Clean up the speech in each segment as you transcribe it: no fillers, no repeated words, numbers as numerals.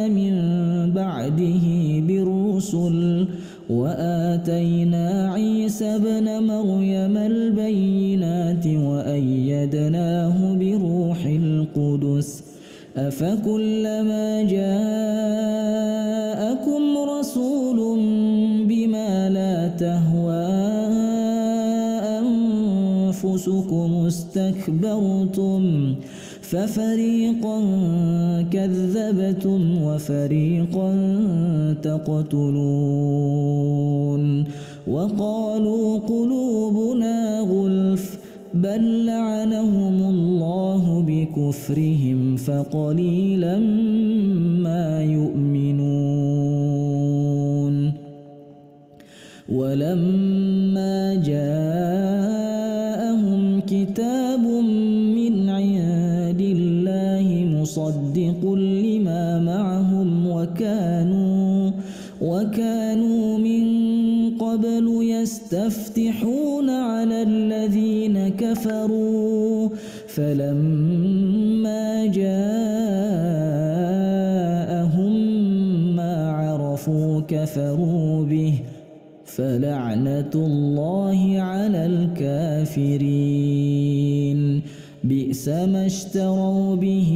من بعده بالرسل وآتينا عيسى ابن مريم البينات وأيدناه بروح القدس أفكلما جاءكم رسول بما لا تهوى أنفسكم استكبرتم ففريقا كذبتم وفريقا تقتلون وقالوا قلوبنا غلف بل لعنهم الله بكفرهم فقليلا ما يؤمنون ولما جاءهم كتاب من عند الله مصدق لما معهم وكانوا من قبل يستفتحون على الذين كفروا فلما جاءهم ما عرفوا كفروا به فلعنة الله على الكافرين بئس ما اشتروا به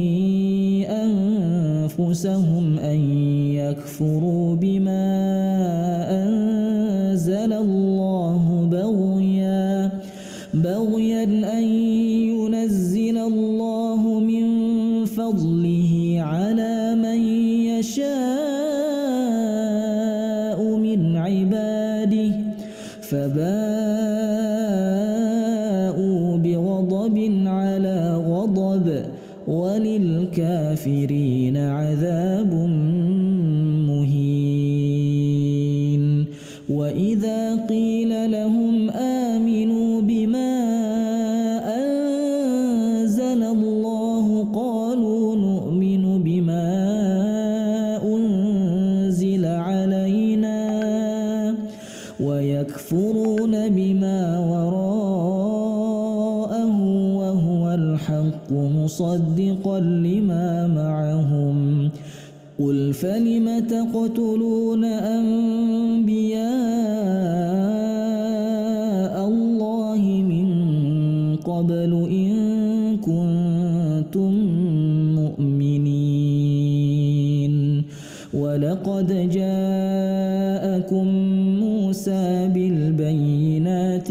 أنفسهم أن يكفروا بما أنزل الله بغيا أن ينزل الله من فضله على من يشاء من عباده فباءوا بغضب على غضب وللكافرين عذاب مهين وإذا قيل لهم آمنوا بما أنزل الله قالوا نؤمن بما أنزل علينا ويكفرون بما وراءه وهو الحق مصدقا لما معهم قل فلم تقتلون أنبياء الله من قبل إن كنتم مؤمنين ولقد جاءكم موسى بالبينات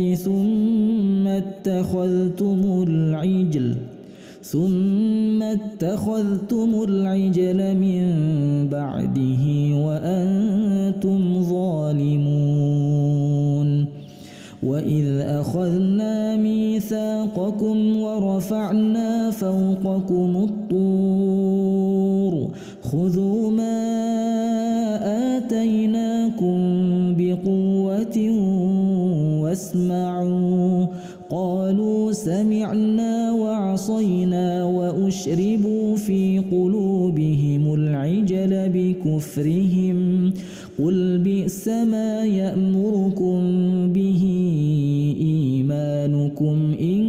ثم اتخذتم العجل من بعده وأنتم ظالمون وإذ أخذنا ميثاقكم ورفعنا فوقكم الطور خذوا ما آتيناكم بقوة واسمعوا قالوا سمعنا وعصينا وأشربوا في قلوبهم العجل بكفرهم قل بئس ما يأمركم به إيمانكم إن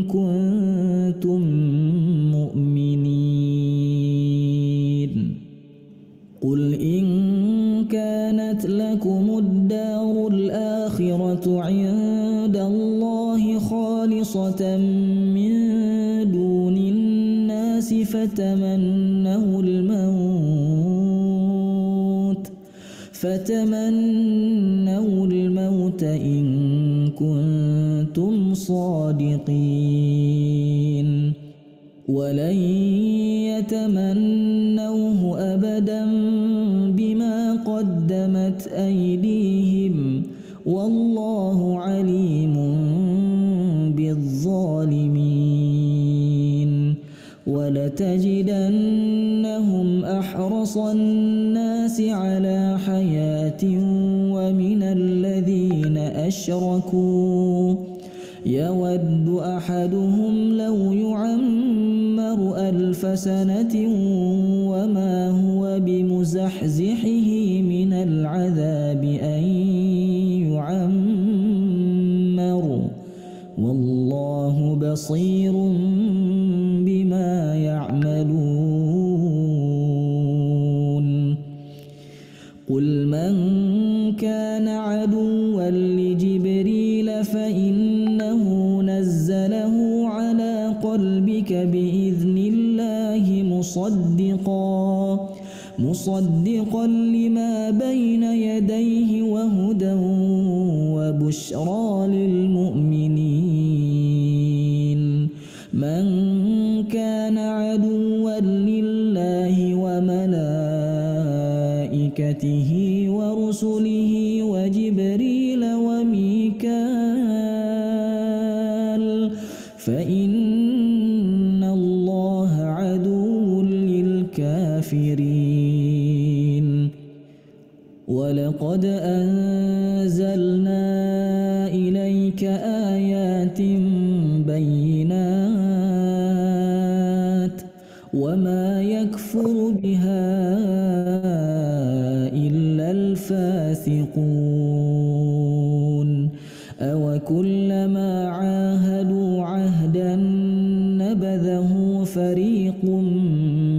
كنتم مؤمنين قل إن كانت لكم الدار الآخرة عند الله خالصة من دون الناس فتمنوا الموت إن كنتم صادقين ولن يتمنوه أبدا بما قدمت أيديهم والله عليم بالظالمين ولتجدنهم أحرص الناس على حياة ومن الذين أشركوا يود أحدهم لو يعمر 1000 سنة وما هو بمزحزحه من العذاب أن يعمر والله بصير بما يعملون قل من كان عدوا لجبريل فإنه نزله على قلبك بإذن الله مصدقا لما بين يديه وهدى وبشرى للمؤمنين من كان عدوا لله وملائكته ورسله وجبريل وميكال فإن الله عدو للكافرين ولقد أنزلنا إليك آيات بينات وما يكفر بها إلا الفاسقون أوكلما عاهدوا عهدا نبذه فريق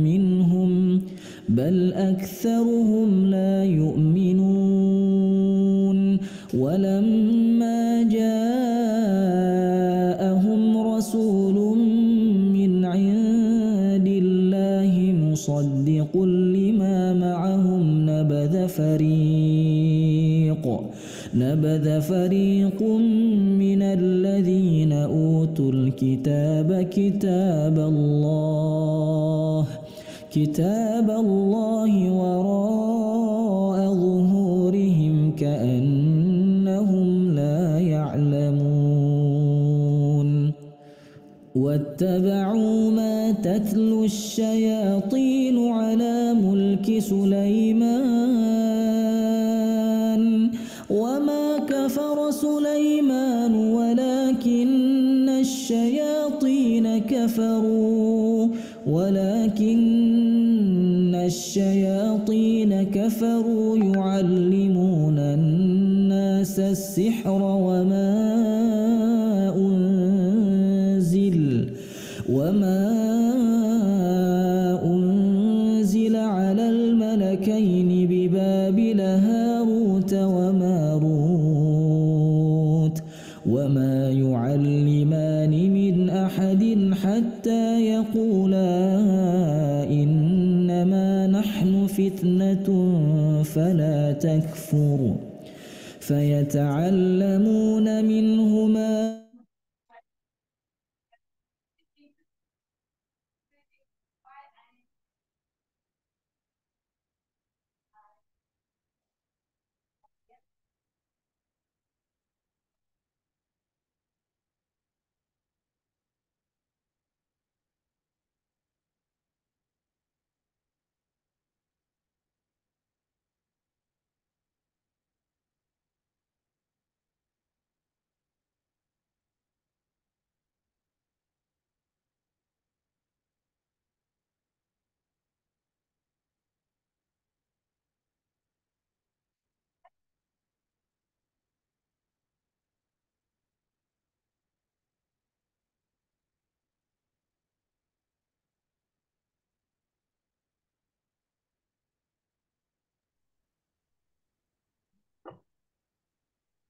منهم بل أكثرهم لا يؤمنون ولما جاءهم رسول من عند الله مصدق لما معهم نبذ فريق من الذين أوتوا الكتاب كتاب الله وراء ظهورهم كأنهم لا يعلمون واتبعوا ما تتلو الشياطين على ملك سليمان وما كفر سليمان ولكن الشياطين كفروا يعلمون الناس السحر وما أنزل على الملكين ببابل هاروت وماروت وما يعلمان من أحد حتى يقولا إنما نحن فتنة فلا تكفر فيتعلمون منهما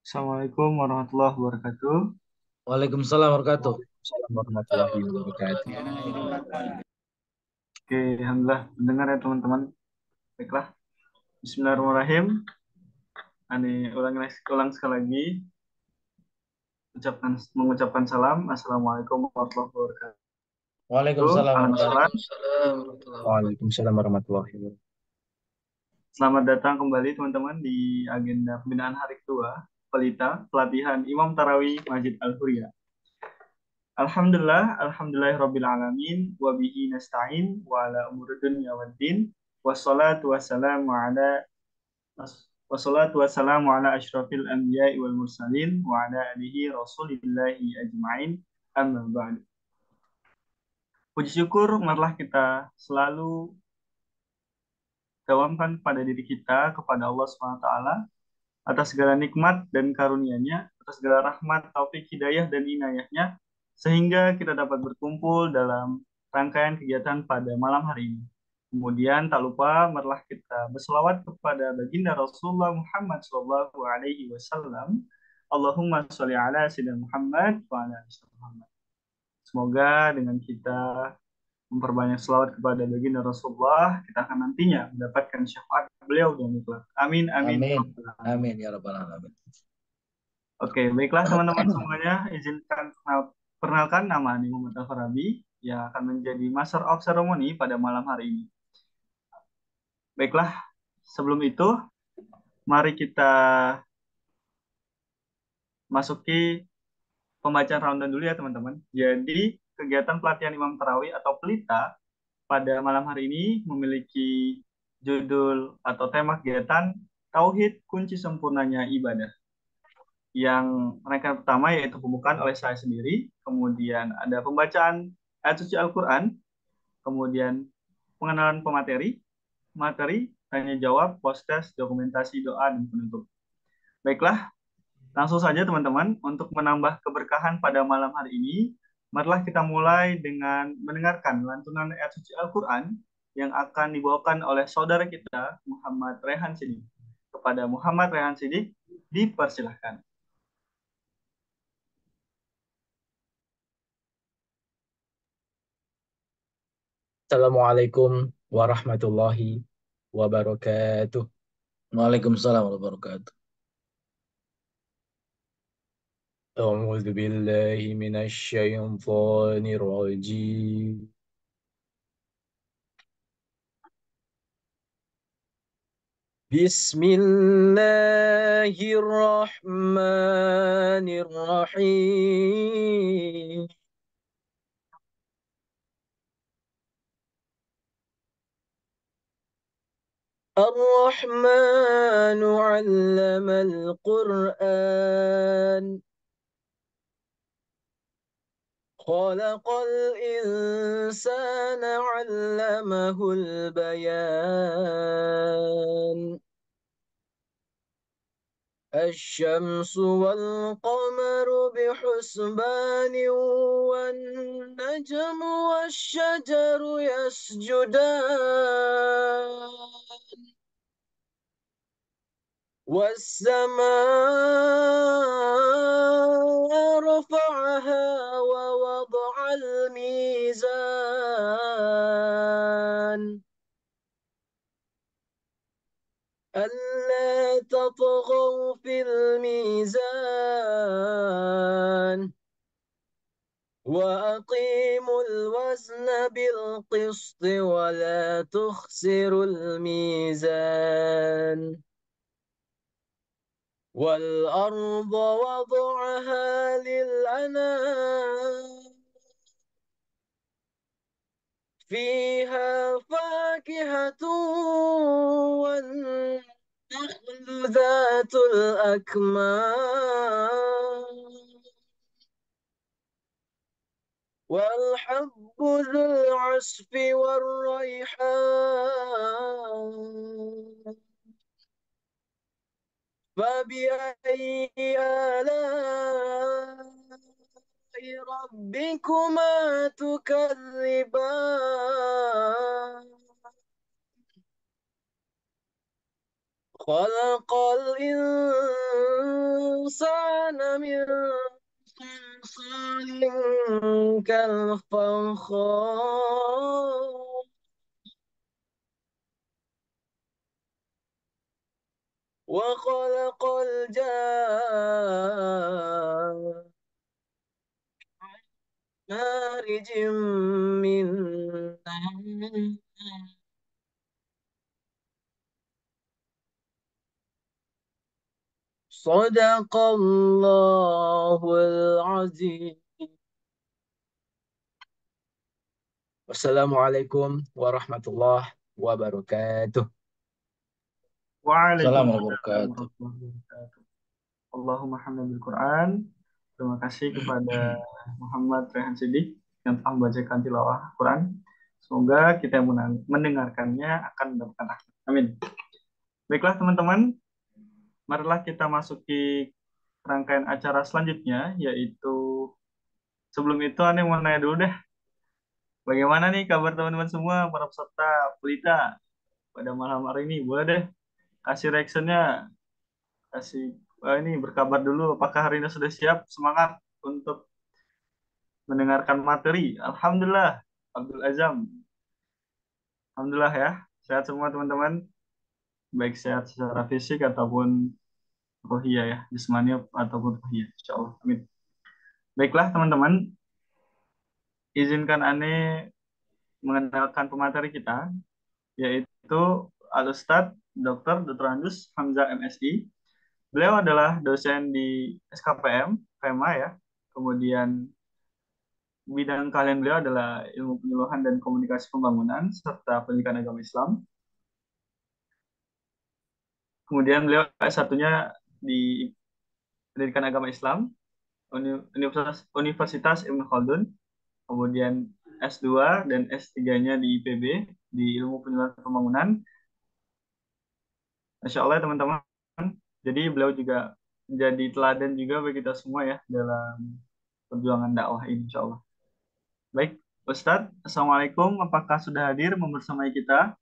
Assalamualaikum warahmatullahi wabarakatuh. Waalaikumsalam warahmatullahi wabarakatuh. Oke, alhamdulillah mendengar ya teman-teman. Baiklah. Bismillahirrahmanirrahim. Ulang sekali lagi. Mengucapkan salam. Assalamualaikum warahmatullahi wabarakatuh. Waalaikumsalam Alhamdulillah. warahmatullahi wabarakatuh. Selamat datang kembali teman-teman di agenda pembinaan hari kedua pelatihan Imam Tarawih Masjid Al-Huria. Alhamdulillahirabbil alamin wa bihi nasta'in wa ala umuri dunya waddin wassalatu wassalamu ala asyrafil anbiya'i wal mursalin wa ala alihi rasulillahi ajma'in amma ba'du. Puji syukur marilah kita selalu dawamkan pada diri kita kepada Allah SWT atas segala nikmat dan karunia-Nya, atas segala rahmat, taufik, hidayah, dan inayah-Nya, sehingga kita dapat berkumpul dalam rangkaian kegiatan pada malam hari ini. Kemudian tak lupa marilah kita berselawat kepada baginda Rasulullah Muhammad Sallallahu Alaihi Wasallam. Allahumma sholli ala Sayyidina Muhammad wa ala ali Sayyidina Muhammad. Semoga dengan kita memperbanyak selawat kepada baginda Rasulullah, kita akan nantinya mendapatkan syafaat beliau di yaumil qiyamah. Amin, amin, ya Amin. rabbal alamin. Amin ya rabbal alamin. Oke, baiklah teman-teman semuanya, izinkan perkenalkan nama Ani Muhammad Al-Farabi yang akan menjadi Master of Ceremony pada malam hari ini. Baiklah, sebelum itu mari kita masuki pembacaan rundown dulu ya teman-teman. Jadi kegiatan pelatihan Imam Tarawih atau pelita pada malam hari ini memiliki judul atau tema kegiatan Tauhid Kunci Sempurnanya Ibadah. Yang rangkaian pertama yaitu pembukaan oleh saya sendiri, kemudian ada pembacaan ayat suci Al-Quran, kemudian pengenalan pemateri, materi, tanya jawab, post test, dokumentasi, doa, dan penutup. Baiklah, langsung saja teman-teman, untuk menambah keberkahan pada malam hari ini, marilah kita mulai dengan mendengarkan lantunan ayat suci Al-Quran yang akan dibawakan oleh saudara kita, Muhammad Rehan Sidik. Kepada Muhammad Rehan Sidik, dipersilahkan. Assalamualaikum warahmatullahi wabarakatuh. Waalaikumsalam warahmatullahi wabarakatuh. أعوذ بالله من الشيطان الرجيم. بسم الله الرحمن الرحيم. الرحمن علم القرآن خلق الإنسان علمه البيان الشمس والقمر بحسبان والنجم والشجر يسجدان والسماء رفعها ووضع الميزان ألا تطغوا في الميزان وأقيموا الوزن بالقسط ولا تخسروا الميزان والأرض وضعها للأنام فيها فاكهة والنخل ذات الأكمام والحب ذو العصف والريحان فبأي آلاء ربكما تكذبان خلق الإنسان من صلصال كالفخار وخلق الجان مارج من نار صدق الله العظيم. Wassalamualaikum warahmatullahi wabarakatuh. Waalaikumsalam Assalamualaikum warahmatullahi wabarakatuh. warahmatullahi wabarakatuh. Allahumma hamdal bil Quran. Terima kasih kepada Muhammad Rehan Sidik yang telah membacakan tilawah Quran. Semoga kita yang mendengarkannya akan mendapatkan rahmat. Amin. Baiklah teman-teman, marilah kita masuki rangkaian acara selanjutnya, yaitu sebelum itu Ane mau nanya dulu deh. Bagaimana nih kabar teman-teman semua, para peserta pelita pada malam hari ini? Boleh deh kasih reactionnya, kasih ini berkabar dulu. Apakah hari ini sudah siap, semangat untuk mendengarkan materi? Alhamdulillah, Abdul Azam. Alhamdulillah ya, sehat semua teman-teman. Baik sehat secara fisik ataupun rohiyah ya, jismani ataupun rohiyah. Insya Allah. Amin. Baiklah teman-teman, izinkan Ane mengenalkan pemateri kita, yaitu Al-Ustadz Dr. Andus Hamzah MSI. Beliau adalah dosen di SKPM, FEMA ya. Kemudian bidang kalian beliau adalah ilmu penyuluhan dan komunikasi pembangunan serta pendidikan agama Islam. Kemudian beliau S1-nya di pendidikan agama Islam, Universitas Ibnu Khaldun. Kemudian S2 dan S3-nya di IPB, di ilmu penyuluhan pembangunan. Masya Allah ya teman-teman. Jadi beliau juga menjadi teladan juga bagi kita semua ya dalam perjuangan dakwah ini insya Allah. Baik, Ustadz, Assalamualaikum. Apakah sudah hadir membersamai kita?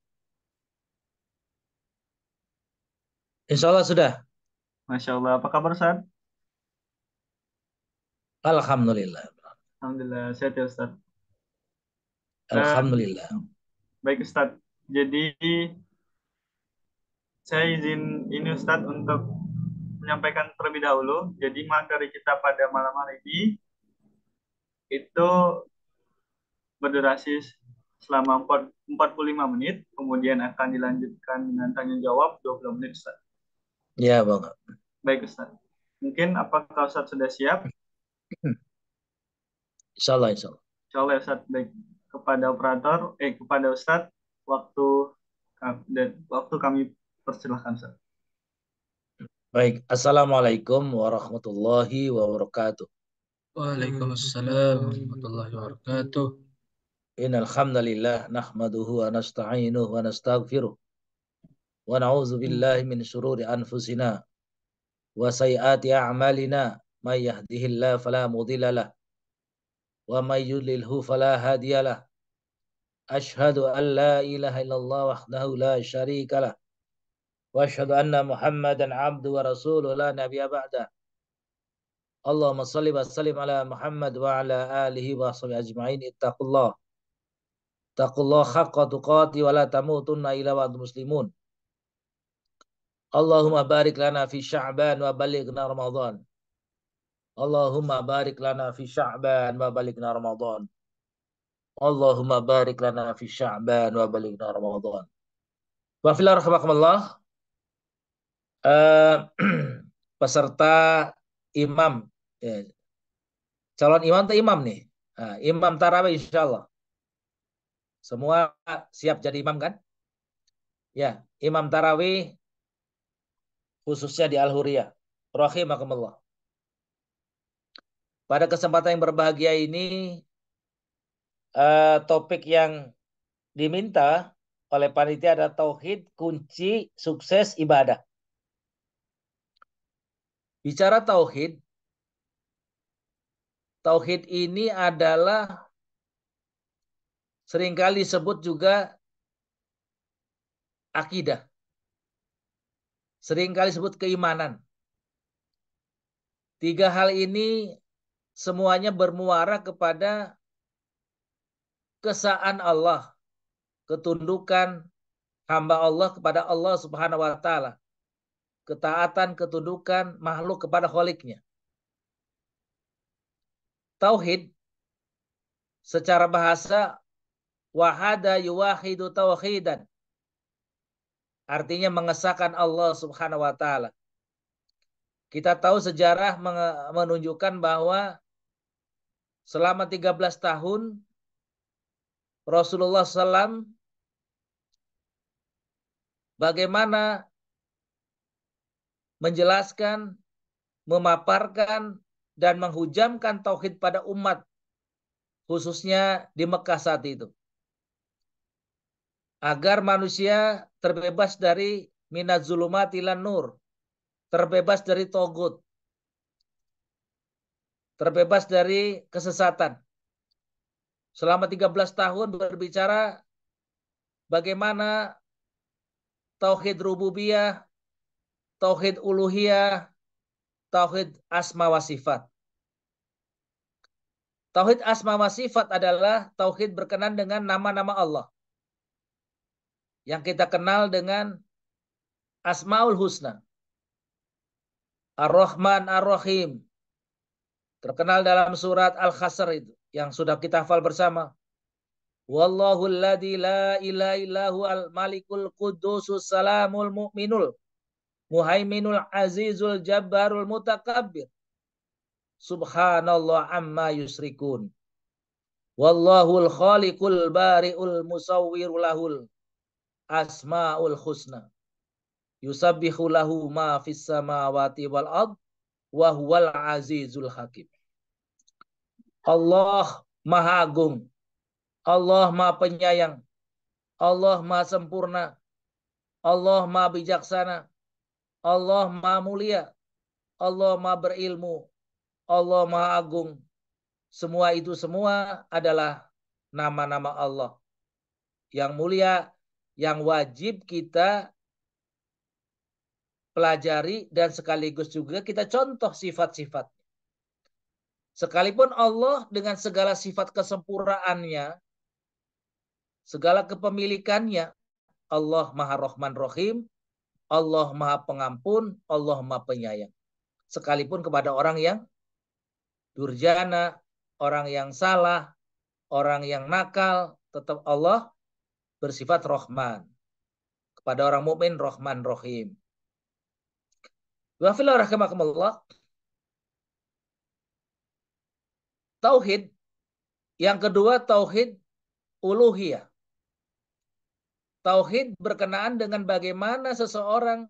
Insya Allah sudah. Masya Allah. Apa kabar Ustadz? Alhamdulillah. Alhamdulillah, sehat ya Ustadz. Alhamdulillah. Baik Ustadz. Jadi saya izin ini Ustadz untuk menyampaikan terlebih dahulu. Jadi materi kita pada malam hari ini itu berdurasi selama 45 menit, kemudian akan dilanjutkan dengan tanya jawab 20 menit Ustaz. Ya, Bang. Baik Ustaz. Mungkin apakah Ustaz sudah siap? Insya Allah, insya Allah. Insya Allah Ustaz. Baik. Kepada operator, kepada Ustaz, waktu kami persilahkan Ustaz. Baik. Assalamualaikum warahmatullahi wabarakatuh. Waalaikumsalam warahmatullahi wabarakatuh. Innal hamdalillah nahmaduhu wa nasta'inuhu wa nastaghfiruh wa na'udzu billahi min syururi anfusina wa sayyiati a'malina may yahdihillahu fala mudilla lah wa may yudlilhu fala hadiyalah. Asyhadu an la ilaha illallah wahdahu la syarika lah wa asyhadu anna Muhammadan 'abduhu wa rasuluhu la nabiyya ba'da. Allahumma salli wa sallim ala Muhammad wa ala alihi wa sahbihi ajma'in. Ittaqullah haqqa tuqati wa la tamutunna illa wa antum muslimun. Allahumma barik lana fi Sya'ban wa balighna Ramadan. Allahumma barik lana fi Sya'ban wa balighna Ramadan. Allahumma barik lana fi Sya'ban wa balighna Ramadan. Wa fil rahmakumullah. Peserta imam, ya. Calon imam atau imam nih? Nah, imam tarawih insya Allah. Semua siap jadi imam kan? Ya, imam tarawih khususnya di Al-Huriyah. Rahimakumullah. Pada kesempatan yang berbahagia ini, topik yang diminta oleh panitia adalah tauhid kunci sukses ibadah. Bicara tauhid, tauhid ini adalah seringkali disebut juga akidah. Seringkali disebut keimanan. Tiga hal ini semuanya bermuara kepada keesaan Allah, ketundukan hamba Allah kepada Allah Subhanahu wa taala, ketaatan, ketundukan makhluk kepada Kholiknya. Tauhid secara bahasa wahada yuwahidu tauhidan, artinya mengesahkan Allah Subhanahu wa taala. Kita tahu sejarah menunjukkan bahwa selama 13 tahun Rasulullah SAW bagaimana menjelaskan, memaparkan, dan menghujamkan tauhid pada umat, khususnya di Mekah saat itu. Agar manusia terbebas dari minaz zulumati ilan nur, terbebas dari togut, terbebas dari kesesatan. selama 13 tahun berbicara bagaimana tauhid rububiyah, tauhid uluhiyah, tauhid asma wa sifat. Tauhid asma wa sifat adalah tauhid berkenan dengan nama-nama Allah yang kita kenal dengan Asmaul Husna. Ar-Rahman, Ar-Rahim. Terkenal dalam surat Al-Hasr itu yang sudah kita hafal bersama. Wallahu alladzi la ilaha illahu al-malikul qudusus salamul mu'minul muhaiminul azizul jabbarul mutakabbir. Subhanallah amma yusrikun. Wallahul khaliqul bari'ul musawwirul lahul asmaul husna. Yusabbihu lahu ma fis samawati wal ard wa huwal azizul hakim. Allah Maha Agung, Allah Maha Penyayang, Allah Maha Sempurna, Allah Maha Bijaksana, Allah Maha Mulia, Allah Maha Berilmu, Allah Maha Agung. Semua itu semua adalah nama-nama Allah yang mulia, yang wajib kita pelajari dan sekaligus juga kita contoh sifat-sifat. Sekalipun Allah dengan segala sifat kesempurnaannya, segala kepemilikannya, Allah Maha Rahman Rahim, Allah Maha Pengampun, Allah Maha Penyayang. Sekalipun kepada orang yang durjana, orang yang salah, orang yang nakal, tetap Allah bersifat Rahman. Kepada orang mukmin Rahman Rahim. Wa fillah rahimakumullah. Tauhid yang kedua tauhid uluhiyah. Tauhid berkenaan dengan bagaimana seseorang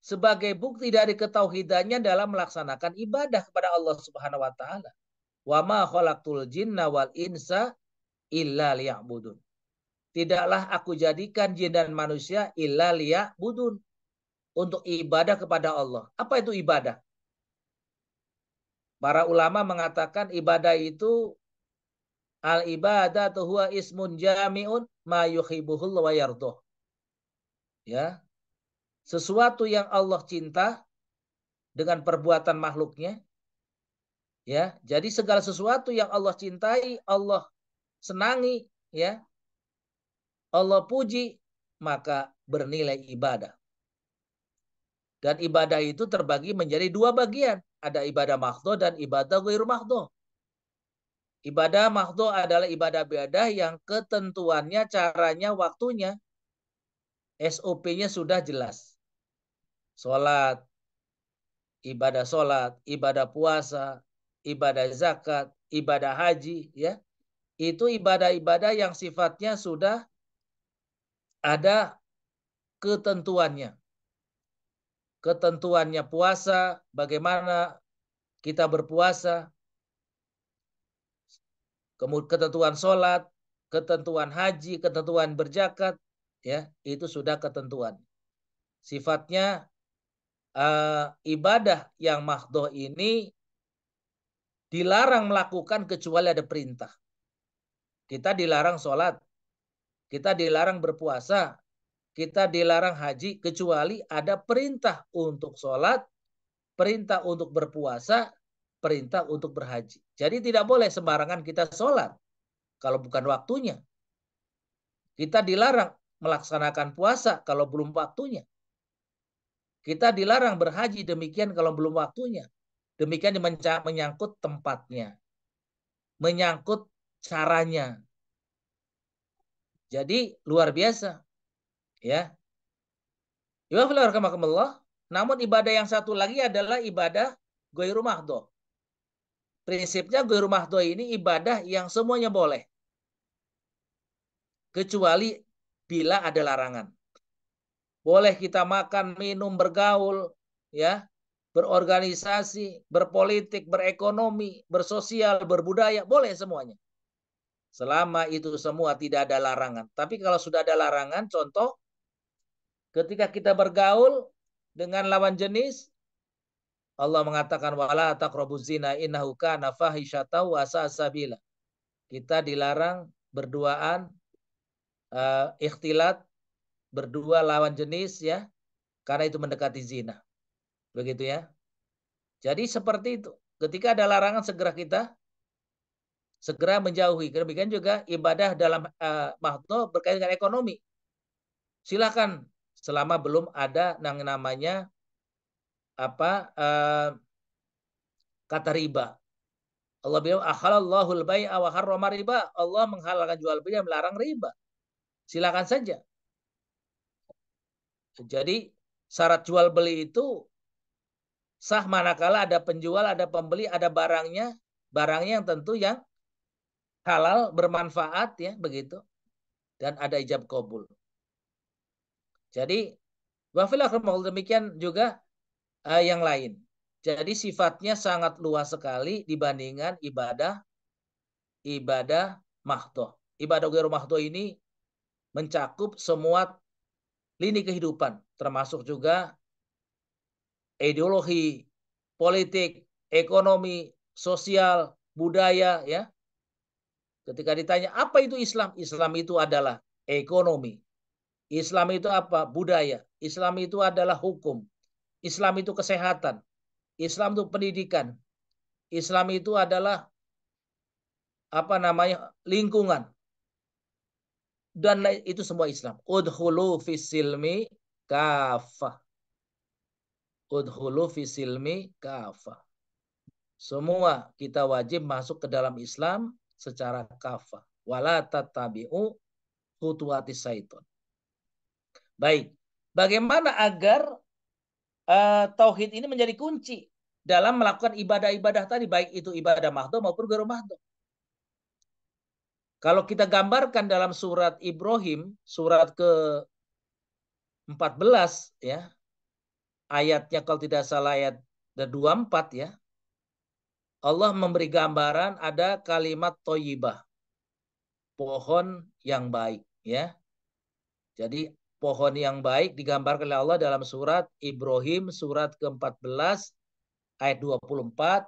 sebagai bukti dari ketauhidannya dalam melaksanakan ibadah kepada Allah Subhanahu wa taala. Wa ma khalaqtul jinna wal insa illa liya'budun. Tidaklah aku jadikan jin dan manusia illa liya'budun, untuk ibadah kepada Allah. Apa itu ibadah? Para ulama mengatakan ibadah itu al-ibadatu huwa ismun jami'un ma yuhibbuhul wa yardoh. Ya. Sesuatu yang Allah cinta dengan perbuatan makhluknya. Ya, jadi segala sesuatu yang Allah cintai, Allah senangi, ya. Allah puji, maka bernilai ibadah. Dan ibadah itu terbagi menjadi dua bagian. Ada ibadah mahdhu dan ibadah ghairu mahdhu. Ibadah mahdhu adalah ibadah-ibadah yang ketentuannya, caranya, waktunya, SOP-nya sudah jelas. Sholat, ibadah puasa, ibadah zakat, ibadah haji, ya. Itu ibadah-ibadah yang sifatnya sudah ada ketentuannya. Ketentuannya puasa, bagaimana kita berpuasa, kemudian ketentuan sholat, ketentuan haji, ketentuan berzakat, ya, itu sudah ketentuan. Sifatnya ibadah yang mahdhu ini dilarang melakukan kecuali ada perintah. Kita dilarang sholat, kita dilarang berpuasa, kita dilarang haji kecuali ada perintah untuk sholat, perintah untuk berpuasa, perintah untuk berhaji. Jadi tidak boleh sembarangan kita sholat kalau bukan waktunya. Kita dilarang melaksanakan puasa kalau belum waktunya. Kita dilarang berhaji demikian kalau belum waktunya. Demikian menyangkut tempatnya. Menyangkut caranya. Jadi luar biasa. Ya. Namun ibadah yang satu lagi adalah ibadah ghairu mahdhu. Prinsipnya ghairu mahdhu ini ibadah yang semuanya boleh. Kecuali bila ada larangan. Boleh kita makan, minum, bergaul, ya, berorganisasi, berpolitik, berekonomi, bersosial, berbudaya, boleh semuanya. Selama itu semua tidak ada larangan. Tapi kalau sudah ada larangan, contoh, ketika kita bergaul dengan lawan jenis, Allah mengatakan wala taqrabuz zina innahu kana fahisyatan wa sa'a sabila. Kita dilarang berduaan, ikhtilat, berdua lawan jenis ya, karena itu mendekati zina. Begitu ya. Jadi seperti itu. Ketika ada larangan segera menjauhi. Demikian juga ibadah dalam mahdoh berkaitan dengan ekonomi. Silakan selama belum ada yang namanya kata riba. Allah bilang ahalallahul bai'a wa harrama riba. Allah menghalalkan jual beli dan melarang riba. Silakan saja. Jadi syarat jual beli itu sah manakala ada penjual, ada pembeli, ada barangnya yang tentu yang halal, bermanfaat ya, begitu. Dan ada ijab qabul. Jadi wafil akhir demikian juga yang lain. Jadi sifatnya sangat luas sekali dibandingkan ibadah mahdoh. Ibadah ghairu mahdoh ini mencakup semua lini kehidupan, termasuk juga ideologi, politik, ekonomi, sosial, budaya ya. Ketika ditanya apa itu Islam? Islam itu adalah ekonomi. Islam itu apa? Budaya. Islam itu adalah hukum. Islam itu kesehatan. Islam itu pendidikan. Islam itu adalah lingkungan. Dan itu semua Islam. Udhulu fisilmi kafah. Udhulu fisilmi kafah. Semua kita wajib masuk ke dalam Islam secara kafah. Wala tattabi'u khutuwatis syaiton. Baik. Bagaimana agar tauhid ini menjadi kunci dalam melakukan ibadah-ibadah tadi, baik itu ibadah mahdoh maupun ghairu mahdoh. Kalau kita gambarkan dalam surat Ibrahim, surat ke-14 ya, ayatnya kalau tidak salah ayat 24 ya, Allah memberi gambaran ada kalimat thayyibah, pohon yang baik ya. Jadi pohon yang baik digambarkan oleh Allah dalam surat Ibrahim surat ke-14 ayat 24,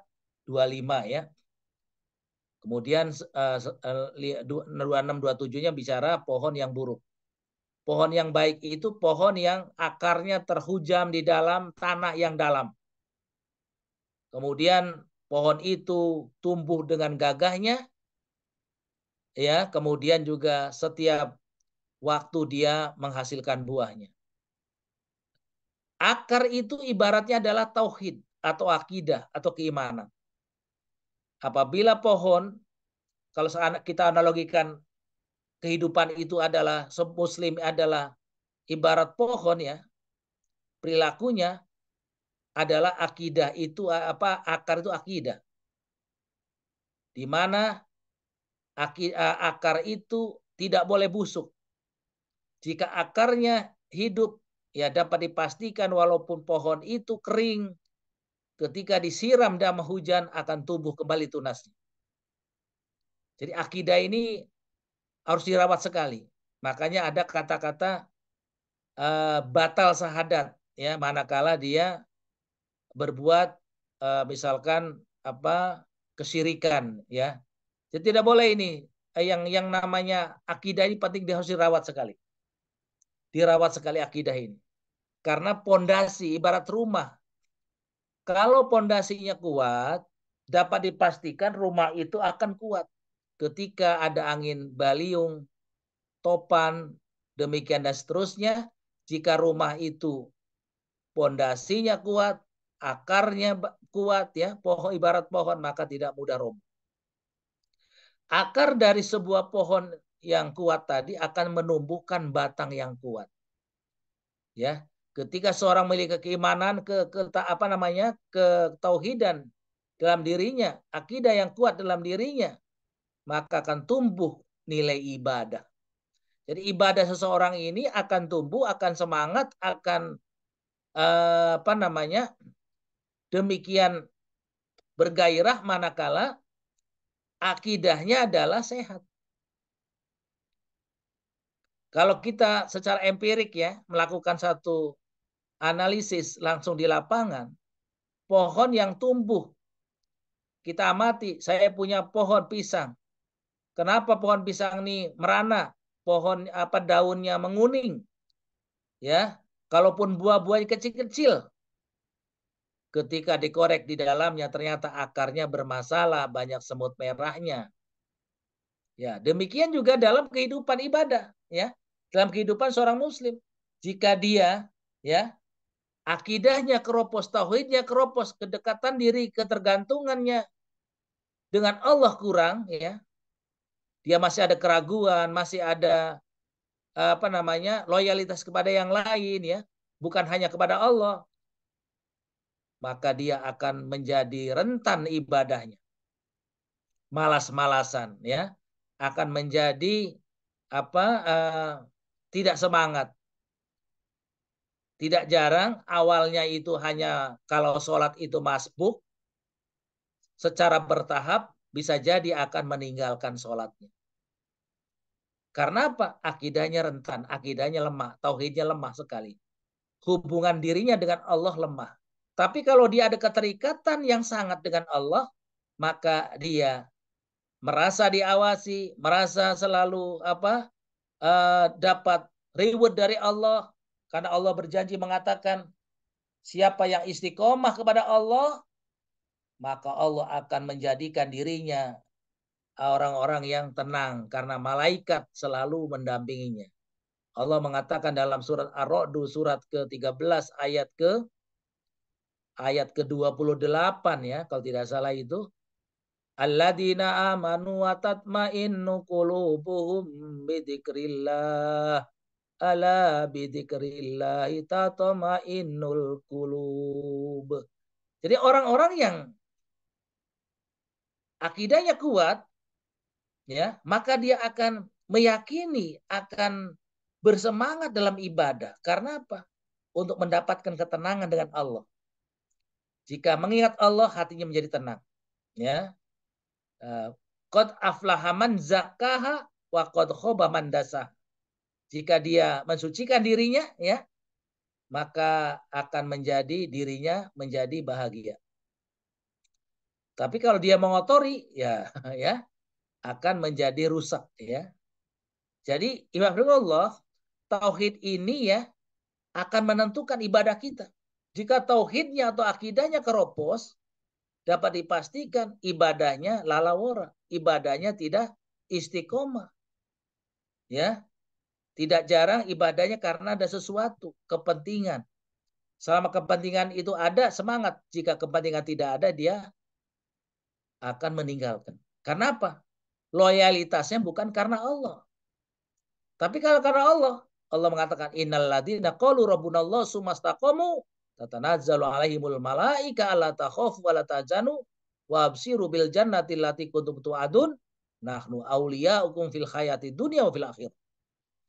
25 ya. Kemudian 26-27-nya bicara pohon yang buruk. Pohon yang baik itu pohon yang akarnya terhujam di dalam tanah yang dalam. Kemudian pohon itu tumbuh dengan gagahnya, ya. Kemudian juga setiap waktu dia menghasilkan buahnya. Akar itu ibaratnya adalah tauhid atau akidah atau keimanan. Apabila pohon, kalau kita analogikan kehidupan itu adalah muslim adalah ibarat pohon ya, perilakunya adalah akidah itu akar itu akidah, di mana akar itu tidak boleh busuk. Jika akarnya hidup ya dapat dipastikan walaupun pohon itu kering, ketika disiram dan hujan akan tumbuh kembali tunasnya. Jadi akidah ini harus dirawat sekali. Makanya ada kata-kata batal syahadat ya, manakala dia berbuat misalkan kesyirikan ya. Jadi tidak boleh ini yang namanya akidah ini penting, dia harus dirawat sekali. Dirawat sekali akidah ini. Karena pondasi ibarat rumah. Kalau pondasinya kuat, dapat dipastikan rumah itu akan kuat. Ketika ada angin baliung, topan, demikian dan seterusnya, jika rumah itu pondasinya kuat, akarnya kuat ya, pohon ibarat pohon, maka tidak mudah roboh. Akar dari sebuah pohon yang kuat tadi akan menumbuhkan batang yang kuat. Ya, ketika seorang memiliki keimanan ketauhidan dalam dirinya, akidah yang kuat dalam dirinya, maka akan tumbuh nilai ibadah. Jadi ibadah seseorang ini akan tumbuh, akan semangat, akan demikian bergairah manakala akidahnya adalah sehat. Kalau kita secara empirik ya melakukan satu analisis langsung di lapangan, pohon yang tumbuh. Kita amati, saya punya pohon pisang. Kenapa pohon pisang ini merana? Pohon daunnya menguning. Ya, kalaupun buah-buahnya kecil-kecil, ketika dikorek di dalamnya ternyata akarnya bermasalah, banyak semut merahnya. Ya, demikian juga dalam kehidupan ibadah, ya. Dalam kehidupan seorang muslim, jika dia ya akidahnya keropos, tauhidnya keropos, kedekatan diri, ketergantungannya dengan Allah kurang, ya. Dia masih ada keraguan, masih ada loyalitas kepada yang lain, ya. Bukan hanya kepada Allah. Maka dia akan menjadi rentan ibadahnya. Malas-malasan, ya. Akan menjadi tidak semangat. Tidak jarang awalnya itu hanya kalau sholat itu masbuk, secara bertahap bisa jadi akan meninggalkan sholatnya. Karena apa? Akidahnya rentan, akidahnya lemah, tauhidnya lemah sekali. Hubungan dirinya dengan Allah lemah. Tapi kalau dia ada keterikatan yang sangat dengan Allah, maka dia merasa diawasi, merasa selalu dapat reward dari Allah. Karena Allah berjanji mengatakan, siapa yang istiqomah kepada Allah, maka Allah akan menjadikan dirinya orang-orang yang tenang karena malaikat selalu mendampinginya. Allah mengatakan dalam surat Ar-Ra'd surat ke-13 ayat ke-28 ya, kalau tidak salah itu. Alladzina amanu wa tatma'innu qulubuhum bidzikrillah. Ala bidzikrillahi tatma'innul qulub. Jadi orang-orang yang akidahnya kuat, ya, maka dia akan meyakini, akan bersemangat dalam ibadah. Karena apa? Untuk mendapatkan ketenangan dengan Allah. Jika mengingat Allah, hatinya menjadi tenang. Ya, qad aflaha man zakkaha wa qad khaba man dasah. Jika dia mensucikan dirinya, ya, maka akan menjadi dirinya menjadi bahagia. Tapi kalau dia mengotori, ya, ya, akan menjadi rusak, ya. Jadi ibadahullah, tauhid ini ya akan menentukan ibadah kita. Jika tauhidnya atau akidahnya keropos, dapat dipastikan ibadahnya lalawara, ibadahnya tidak istiqomah. Ya. Tidak jarang ibadahnya karena ada sesuatu, kepentingan. Selama kepentingan itu ada, semangat. Jika kepentingan tidak ada, dia akan meninggalkan. Karena apa? Loyalitasnya bukan karena Allah. Tapi kalau karena Allah, Allah mengatakan innal ladzina qalu rabbunallahu tsumastaqamu tatanazzalu alaihimul malaika alla takhafu wa la tahzanu wa absiru bil jannati allati kuntum tu'adun nahnu auliyaukum fil hayati dunya wa fil akhirah.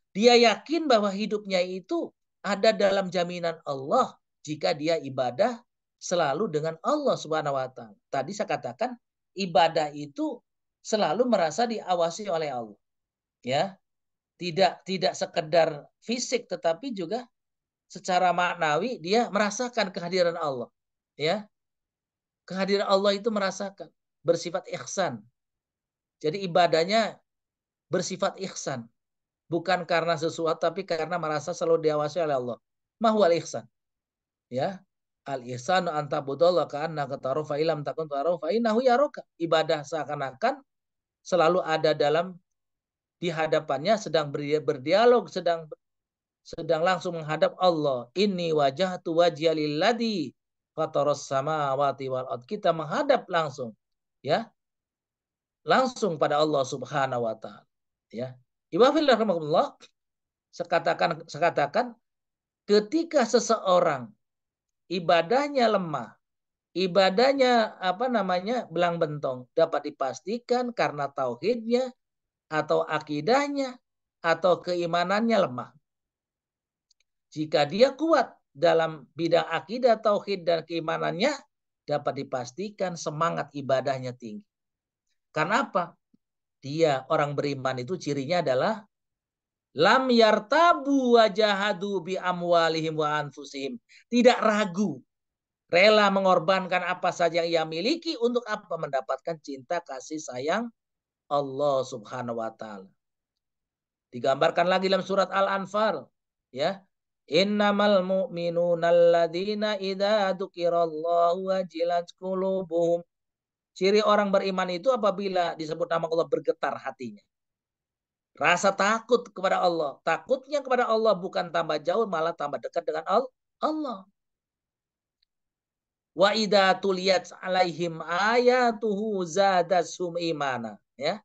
Dia yakin bahwa hidupnya itu ada dalam jaminan Allah jika dia ibadah selalu dengan Allah Subhanahu wa taala. Tadi saya katakan ibadah itu selalu merasa diawasi oleh Allah. Ya. Tidak sekedar fisik tetapi juga secara maknawi dia merasakan kehadiran Allah. Ya. Kehadiran Allah itu merasakan, bersifat ihsan. Jadi ibadahnya bersifat ihsan. Bukan karena sesuatu tapi karena merasa selalu diawasi oleh Allah. Mahwal ihsan. Ya. Al ihsanu anta budallah ka'annaka tarahu fa illam takun tarahu fa innahu yaraka. Ibadah seakan-akan selalu ada dalam di hadapannya, sedang berdialog, sedang langsung menghadap Allah. Inni wajhatu wajhiya lilladzi fataras samawati wal ard. Kita menghadap langsung, ya. Langsung pada Allah Subhanahu wa taala, ya. Ibadillah, sekatakan ketika seseorang ibadahnya lemah, ibadahnya belang bentong, dapat dipastikan karena tauhidnya atau akidahnya atau keimanannya lemah. Jika dia kuat dalam bidang akidah, tauhid dan keimanannya, dapat dipastikan semangat ibadahnya tinggi. Karena apa? Dia orang beriman itu cirinya adalah lam yartabu wa jahadu bi amwalihim wa anfusihim. Tidak ragu. Rela mengorbankan apa saja yang ia miliki untuk apa? Mendapatkan cinta kasih sayang Allah Subhanahu wa taala. Digambarkan lagi dalam surat Al-Anfal, ya. Innamal mu'minuna alladzina idza dzukirallahu wajilat qulubuhum. Ciri orang beriman itu apabila disebut nama Allah bergetar hatinya. Rasa takut kepada Allah. Takutnya kepada Allah bukan tambah jauh, malah tambah dekat dengan Allah. Wa idza tuliyat alaihim ayatuhu zadasum imana, ya.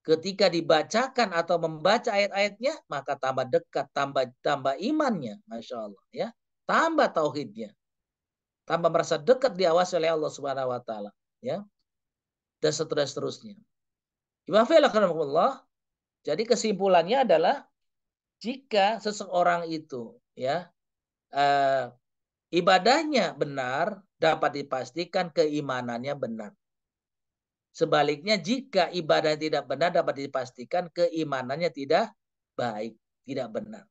Ketika dibacakan atau membaca ayat-ayatnya, maka tambah dekat, tambah imannya, masya Allah, ya, tambah tauhidnya, tambah merasa dekat diawasi oleh Allah Subhanahu Wa Taala, ya, dan seterusnya. Jadi kesimpulannya adalah jika seseorang itu, ya, ibadahnya benar, dapat dipastikan keimanannya benar. Sebaliknya jika ibadah tidak benar dapat dipastikan keimanannya tidak baik, tidak benar.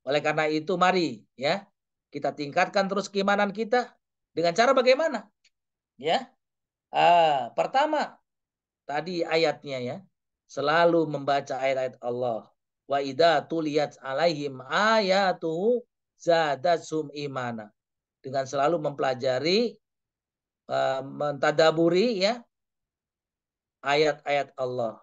Oleh karena itu mari, ya, kita tingkatkan terus keimanan kita dengan cara bagaimana? Ya. Pertama tadi ayatnya, ya. Selalu membaca ayat-ayat Allah. Wa idza tuliyat alaihim ayatuhu zadatsum imana. Dengan selalu mempelajari, mentadaburi, ya, ayat-ayat Allah,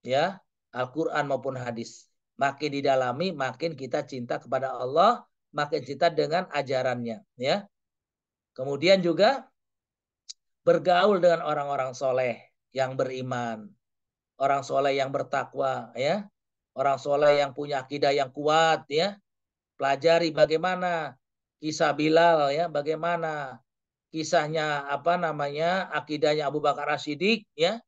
ya, Al-Quran maupun hadis. Makin didalami, makin kita cinta kepada Allah, makin cinta dengan ajarannya, ya. Kemudian juga bergaul dengan orang-orang soleh yang beriman, orang soleh yang bertakwa, ya, orang soleh yang punya akidah yang kuat, ya. Pelajari bagaimana kisah Bilal, ya, bagaimana kisahnya akidahnya Abu Bakar As-Siddiq, ya.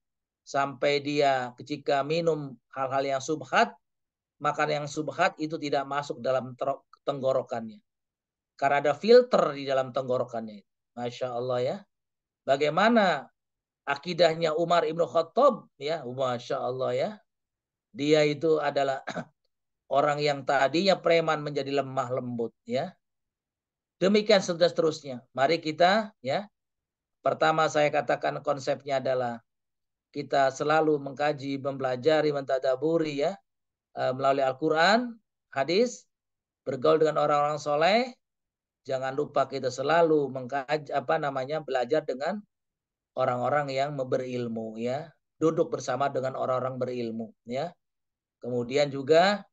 Sampai dia ketika minum hal-hal yang subhat, makan yang subhat itu tidak masuk dalam tenggorokannya. Karena ada filter di dalam tenggorokannya. Masya Allah, ya. Bagaimana akidahnya Umar Ibn Khattab, ya. Masya Allah, ya. Dia itu adalah orang yang tadinya preman menjadi lemah lembut, ya. Demikian seterusnya. Mari kita, ya. Pertama saya katakan konsepnya adalah kita selalu mengkaji, mempelajari, mentadaburi, ya, melalui Al-Quran, hadis, bergaul dengan orang-orang soleh. Jangan lupa kita selalu mengkaji, belajar dengan orang-orang yang berilmu, ya. Duduk bersama dengan orang-orang berilmu, ya. Kemudian juga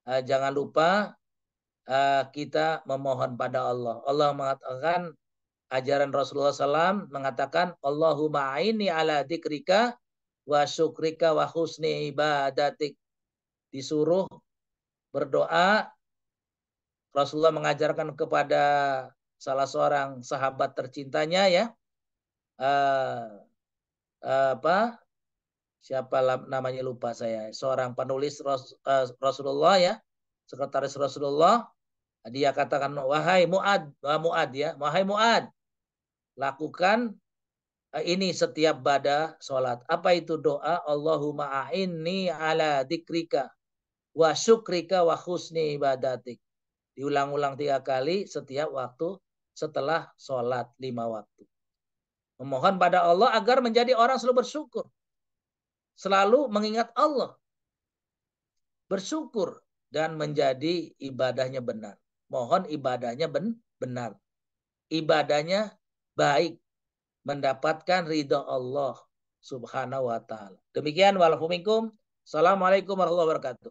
jangan lupa kita memohon pada Allah. Allah mengatakan, ajaran Rasulullah SAW mengatakan, Allahumma aini ala dzikrika wa syukrika wa husni ibadatik. Disuruh berdoa. Rasulullah mengajarkan kepada salah seorang sahabat tercintanya, ya, siapa namanya lupa saya, seorang penulis Rasulullah, ya, sekretaris Rasulullah. Dia katakan, wahai Mu'ad, ya, wahai Mu'ad, lakukan ini setiap pada sholat. Apa itu doa? Allahumma a'inni ala dzikrika wa syukrika wa husni ibadatik. Diulang-ulang 3 kali setiap waktu setelah sholat 5 waktu. Memohon pada Allah agar menjadi orang selalu bersyukur. Selalu mengingat Allah. Bersyukur dan menjadi ibadahnya benar. Mohon ibadahnya benar. Ibadahnya baik. Mendapatkan ridha Allah Subhanahu wa ta'ala. Demikian walafuminkum. Assalamualaikum warahmatullahi wabarakatuh.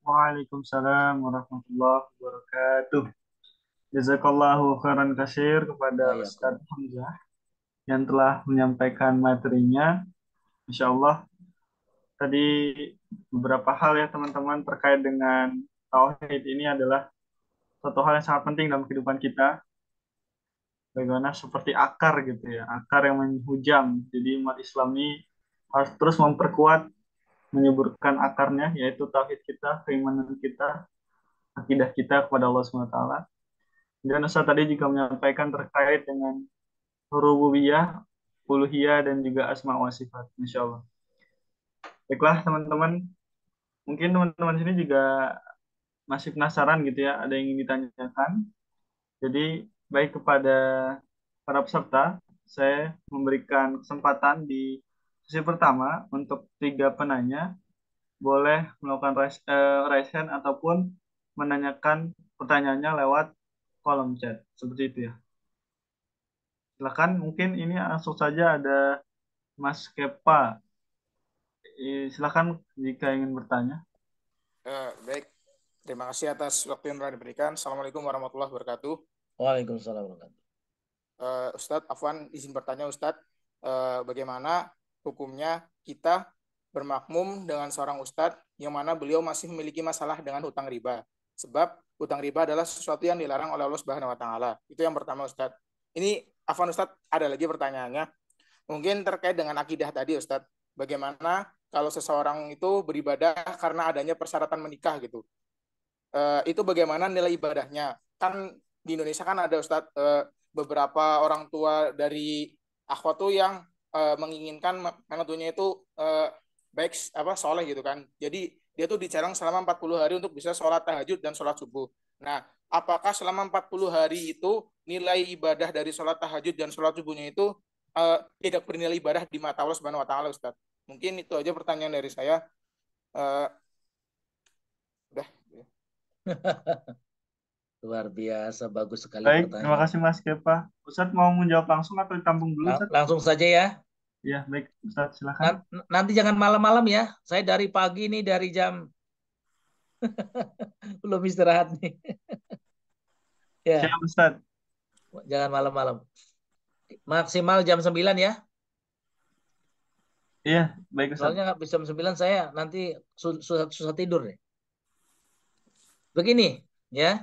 Waalaikumsalam warahmatullahi wabarakatuh. Jazakallahu khairan katsir kepada Ustadz Hamzah yang telah menyampaikan materinya. Insya Allah tadi beberapa hal, ya teman-teman, terkait dengan tauhid ini adalah satu hal yang sangat penting dalam kehidupan kita. Bagaimana seperti akar gitu, ya, akar yang menghujam. Jadi umat Islam ini harus terus memperkuat, menyuburkan akarnya, yaitu tauhid kita, keimanan kita, akidah kita kepada Allah SWT. Dan Ustaz tadi juga menyampaikan terkait dengan rububiyah, uluhiyah, dan juga asma wa sifat. Insya Allah. Baiklah teman-teman, mungkin teman-teman sini juga masih penasaran gitu ya, ada yang ingin ditanyakan. Jadi baik kepada para peserta, saya memberikan kesempatan di sesi pertama untuk 3 penanya boleh melakukan raise hand ataupun menanyakan pertanyaannya lewat kolom chat seperti itu ya. Silakan, mungkin ini langsung saja ada Mas Kepa. Silakan jika ingin bertanya. Baik, terima kasih atas waktu yang telah diberikan. Assalamualaikum warahmatullahi wabarakatuh. Waalaikumsalam warahmatullahi wabarakatuh. Ustadz Afwan, izin bertanya Ustadz, bagaimana hukumnya kita bermakmum dengan seorang Ustadz yang mana beliau masih memiliki masalah dengan hutang riba? Sebab hutang riba adalah sesuatu yang dilarang oleh Allah Subhanahu Wa Taala. Itu yang pertama Ustadz. Ini Afwan Ustadz, ada lagi pertanyaannya. Mungkin terkait dengan akidah tadi Ustadz. Bagaimana kalau seseorang itu beribadah karena adanya persyaratan menikah gitu? Itu bagaimana nilai ibadahnya? Kan di Indonesia kan ada Ustadz, beberapa orang tua dari akhwat tuh yang menginginkan menantunya itu baik soleh gitu kan. Jadi dia tuh dicarang selama 40 hari untuk bisa sholat tahajud dan sholat subuh. Nah, apakah selama 40 hari itu nilai ibadah dari sholat tahajud dan sholat subuhnya itu tidak bernilai ibadah di mata Allah Subhanahu Wa Taala, Ustadz? Mungkin itu aja pertanyaan dari saya. Udah. Luar biasa, bagus sekali Baik, terima pertanyaan. kasih Mas Kepa. Ustadz mau menjawab langsung atau ditampung dulu, Ustadz? Langsung saja ya. Ya, baik, Ustadz, silakan. Nanti jangan malam-malam ya. Saya dari pagi nih, dari jam belum istirahat nih. Ya, Siap, Ustadz. jangan malam-malam. Maksimal jam 9 ya. Iya, baik, Ustadz. Soalnya nggak bisa jam 9 saya nanti susah tidur nih. Begini, ya.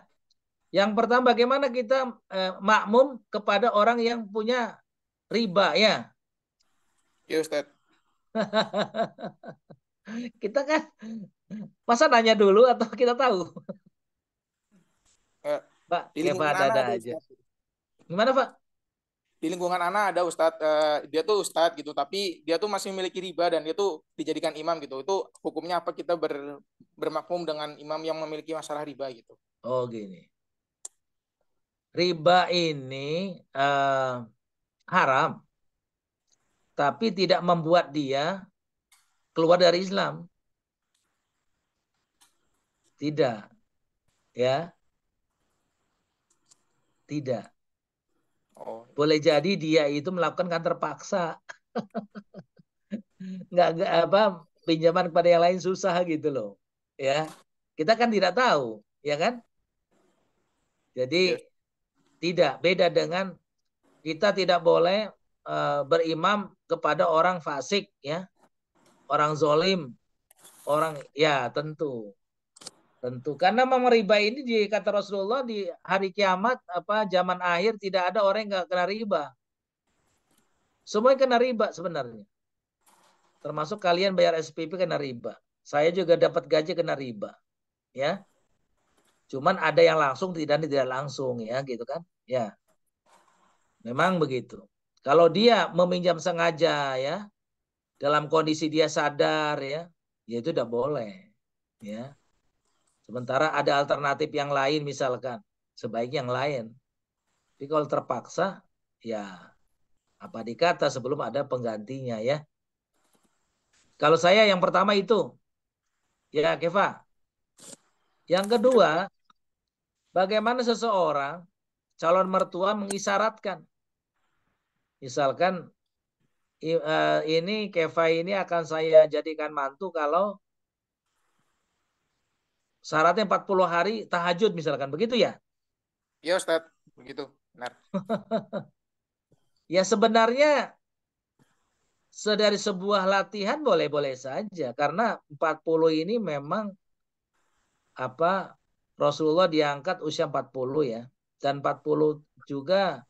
Yang pertama, bagaimana kita makmum kepada orang yang punya riba ya. Ya Ustadz. Kita kan masa nanya dulu atau kita tahu? Pak, Di kayak lingkungan ada anak aja. Gimana Pak? Di lingkungan anak ada Ustadz, dia tuh Ustadz gitu, tapi dia tuh masih memiliki riba dan dia tuh dijadikan imam gitu. Itu hukumnya apa kita bermakmum dengan imam yang memiliki masalah riba gitu? Oh gini. Riba ini haram, tapi tidak membuat dia keluar dari Islam. Tidak, ya, tidak. Oh, Boleh jadi dia itu melakukan kan terpaksa, nggak apa pinjaman kepada yang lain susah gitu loh, ya. Kita kan tidak tahu, ya kan? Jadi yes. tidak beda dengan kita tidak boleh berimam kepada orang fasik, ya, orang zolim, orang ya tentu karena memang riba ini di kata Rasulullah di hari kiamat zaman akhir tidak ada orang yang nggak kena riba, semua kena riba sebenarnya, termasuk kalian bayar SPP kena riba, saya juga dapat gaji kena riba, ya, cuman ada yang langsung tidak langsung, ya gitu kan, ya, memang begitu. Kalau dia meminjam sengaja, ya, dalam kondisi dia sadar, ya itu udah boleh, ya. Sementara ada alternatif yang lain misalkan, sebaiknya yang lain. Tapi kalau terpaksa, ya apa dikata sebelum ada penggantinya ya. Kalau saya yang pertama itu, ya Keva. Yang kedua, bagaimana seseorang calon mertua mengisyaratkan. Misalkan ini Keva ini akan saya jadikan mantu kalau syaratnya 40 hari tahajud misalkan, begitu ya? Iya Ustadz, begitu, benar. Ya sebenarnya dari sebuah latihan boleh-boleh saja karena 40 ini memang Rasulullah diangkat usia 40 ya, dan 40 juga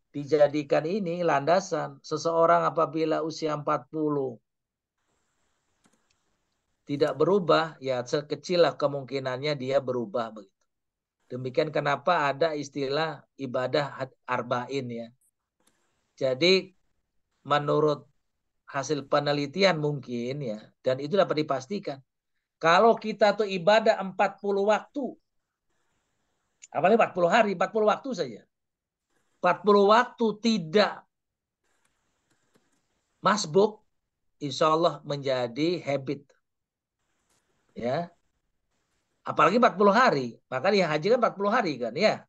dijadikan ini landasan seseorang apabila usia 40 tidak berubah, ya sekecil lah kemungkinannya dia berubah begitu. Demikian kenapa ada istilah ibadah arba'in ya. Jadi menurut hasil penelitian mungkin ya, dan itu dapat dipastikan. Kalau kita tuh ibadah 40 waktu Apalagi 40 hari, 40 waktu saja. 40 waktu tidak masbuk, insya Allah menjadi habit. Ya, apalagi 40 hari. Maka dia haji kan 40 hari kan, ya.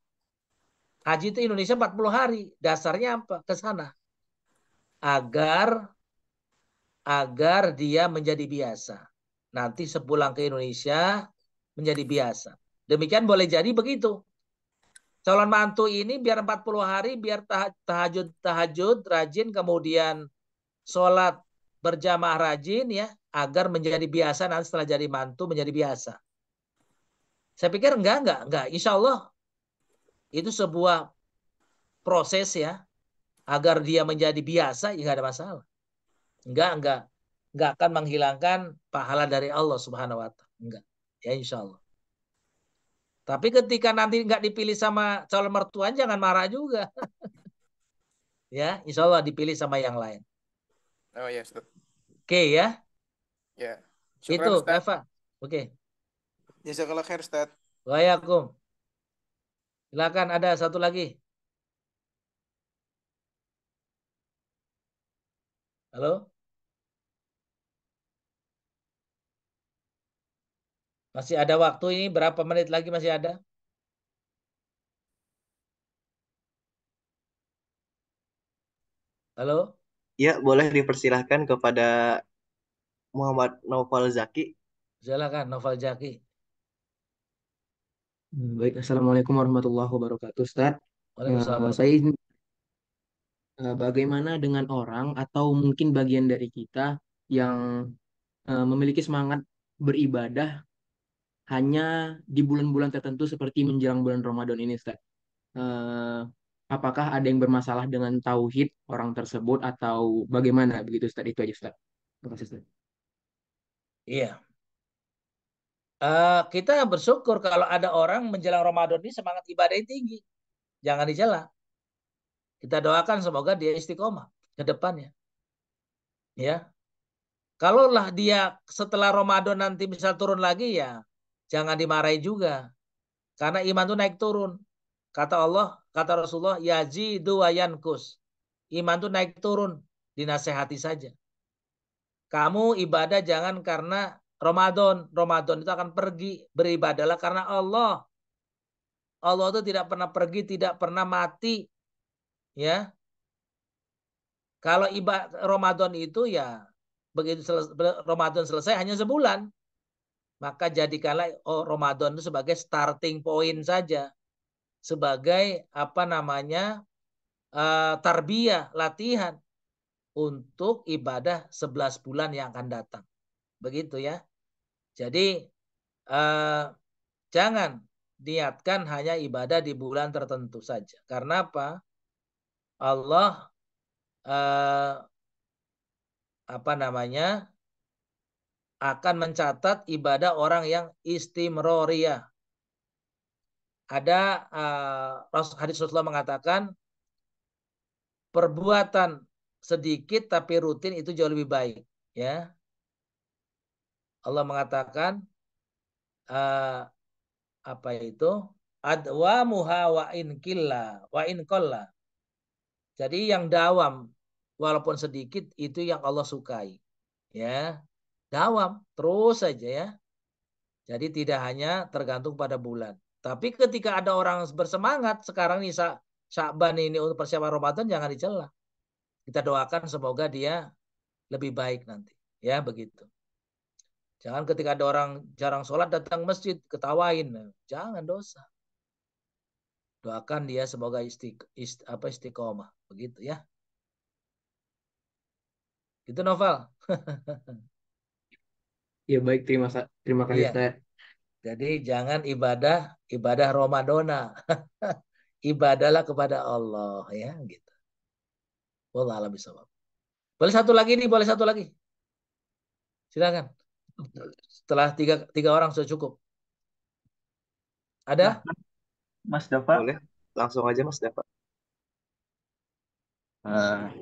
Haji itu Indonesia 40 hari. Dasarnya apa? Ke sana. Agar dia menjadi biasa. Nanti sepulang ke Indonesia menjadi biasa. Demikian boleh jadi begitu. Calon mantu ini biar 40 hari, biar tahajud rajin, kemudian sholat berjamaah rajin ya, agar menjadi biasa nanti setelah jadi mantu menjadi biasa. Saya pikir enggak. Insya Allah itu sebuah proses ya, agar dia menjadi biasa, ya nggak ada masalah. Enggak akan menghilangkan pahala dari Allah Subhanahu wa Ta'ala. Enggak. Ya insya Allah. Tapi ketika nanti enggak dipilih sama calon mertua, jangan marah juga. Ya, insya Allah dipilih sama yang lain. Oh ya, Ustaz. Oke ya. Ya. Itu, Syukran, Ustaz. Eva. Oke. Jazakallah khair, Ustaz. Waalaikumsalam. Silakan ada satu lagi. Halo? Masih ada waktu ini, berapa menit lagi masih ada? Halo? Ya, boleh dipersilahkan kepada Muhammad Naufal Zaki. Silakan Noval Jaki. Baik, Assalamualaikum warahmatullahi wabarakatuh, Ustaz. Waalaikumsalam. Saya izin, bagaimana dengan orang atau mungkin bagian dari kita yang memiliki semangat beribadah hanya di bulan-bulan tertentu seperti menjelang bulan Ramadan ini, Ustaz? Eh, apakah ada yang bermasalah dengan tauhid orang tersebut atau bagaimana begitu, Ustaz? Itu aja, Ustaz. Terima kasih, Ustaz. Iya. Kita bersyukur kalau ada orang menjelang Ramadan ini semangat ibadahnya tinggi. Jangan dicela. Kita doakan semoga dia istiqomah ke depannya. Ya. Kalaulah dia setelah Ramadan nanti misal turun lagi ya, jangan dimarahi juga. Karena iman itu naik turun. Kata Allah, kata Rasulullah, yazidu wa yankus. Iman itu naik turun, dinasehati saja. Kamu ibadah jangan karena Ramadan. Ramadan itu akan pergi. Beribadahlah karena Allah. Allah itu tidak pernah pergi, tidak pernah mati. Ya. Kalau ibadah Ramadan itu ya begitu Ramadan selesai hanya sebulan. Maka jadikanlah Ramadan itu sebagai starting point saja. Sebagai apa namanya? Tarbiyah, latihan untuk ibadah 11 bulan yang akan datang. Begitu ya. Jadi jangan niatkan hanya ibadah di bulan tertentu saja. Karena apa? Allah apa namanya? Akan mencatat ibadah orang yang istimroriyah. Ada hadis Rasulullah mengatakan perbuatan sedikit tapi rutin itu jauh lebih baik. Ya, Allah mengatakan apa itu? Adwamuha wa in killa wa in qalla. Jadi yang dawam walaupun sedikit itu yang Allah sukai. Ya, dawam terus saja ya. Jadi tidak hanya tergantung pada bulan. Tapi ketika ada orang bersemangat sekarang nih Sya'ban ini untuk persiapan Ramadan jangan dicela. Kita doakan semoga dia lebih baik nanti. Ya begitu. Jangan ketika ada orang jarang sholat datang masjid ketawain. Jangan dosa. Doakan dia semoga istiqomah. Begitu ya. Itu Novel. Ya baik, terima kasih, Iya. Ustaz. Jadi jangan ibadah Ramadana. Ibadahlah kepada Allah ya gitu. Wallah alam bisawab. Boleh satu lagi nih, boleh satu lagi. Silakan. Setelah tiga orang sudah cukup. Ada? Mas Dafa. Boleh, langsung aja Mas Dafa.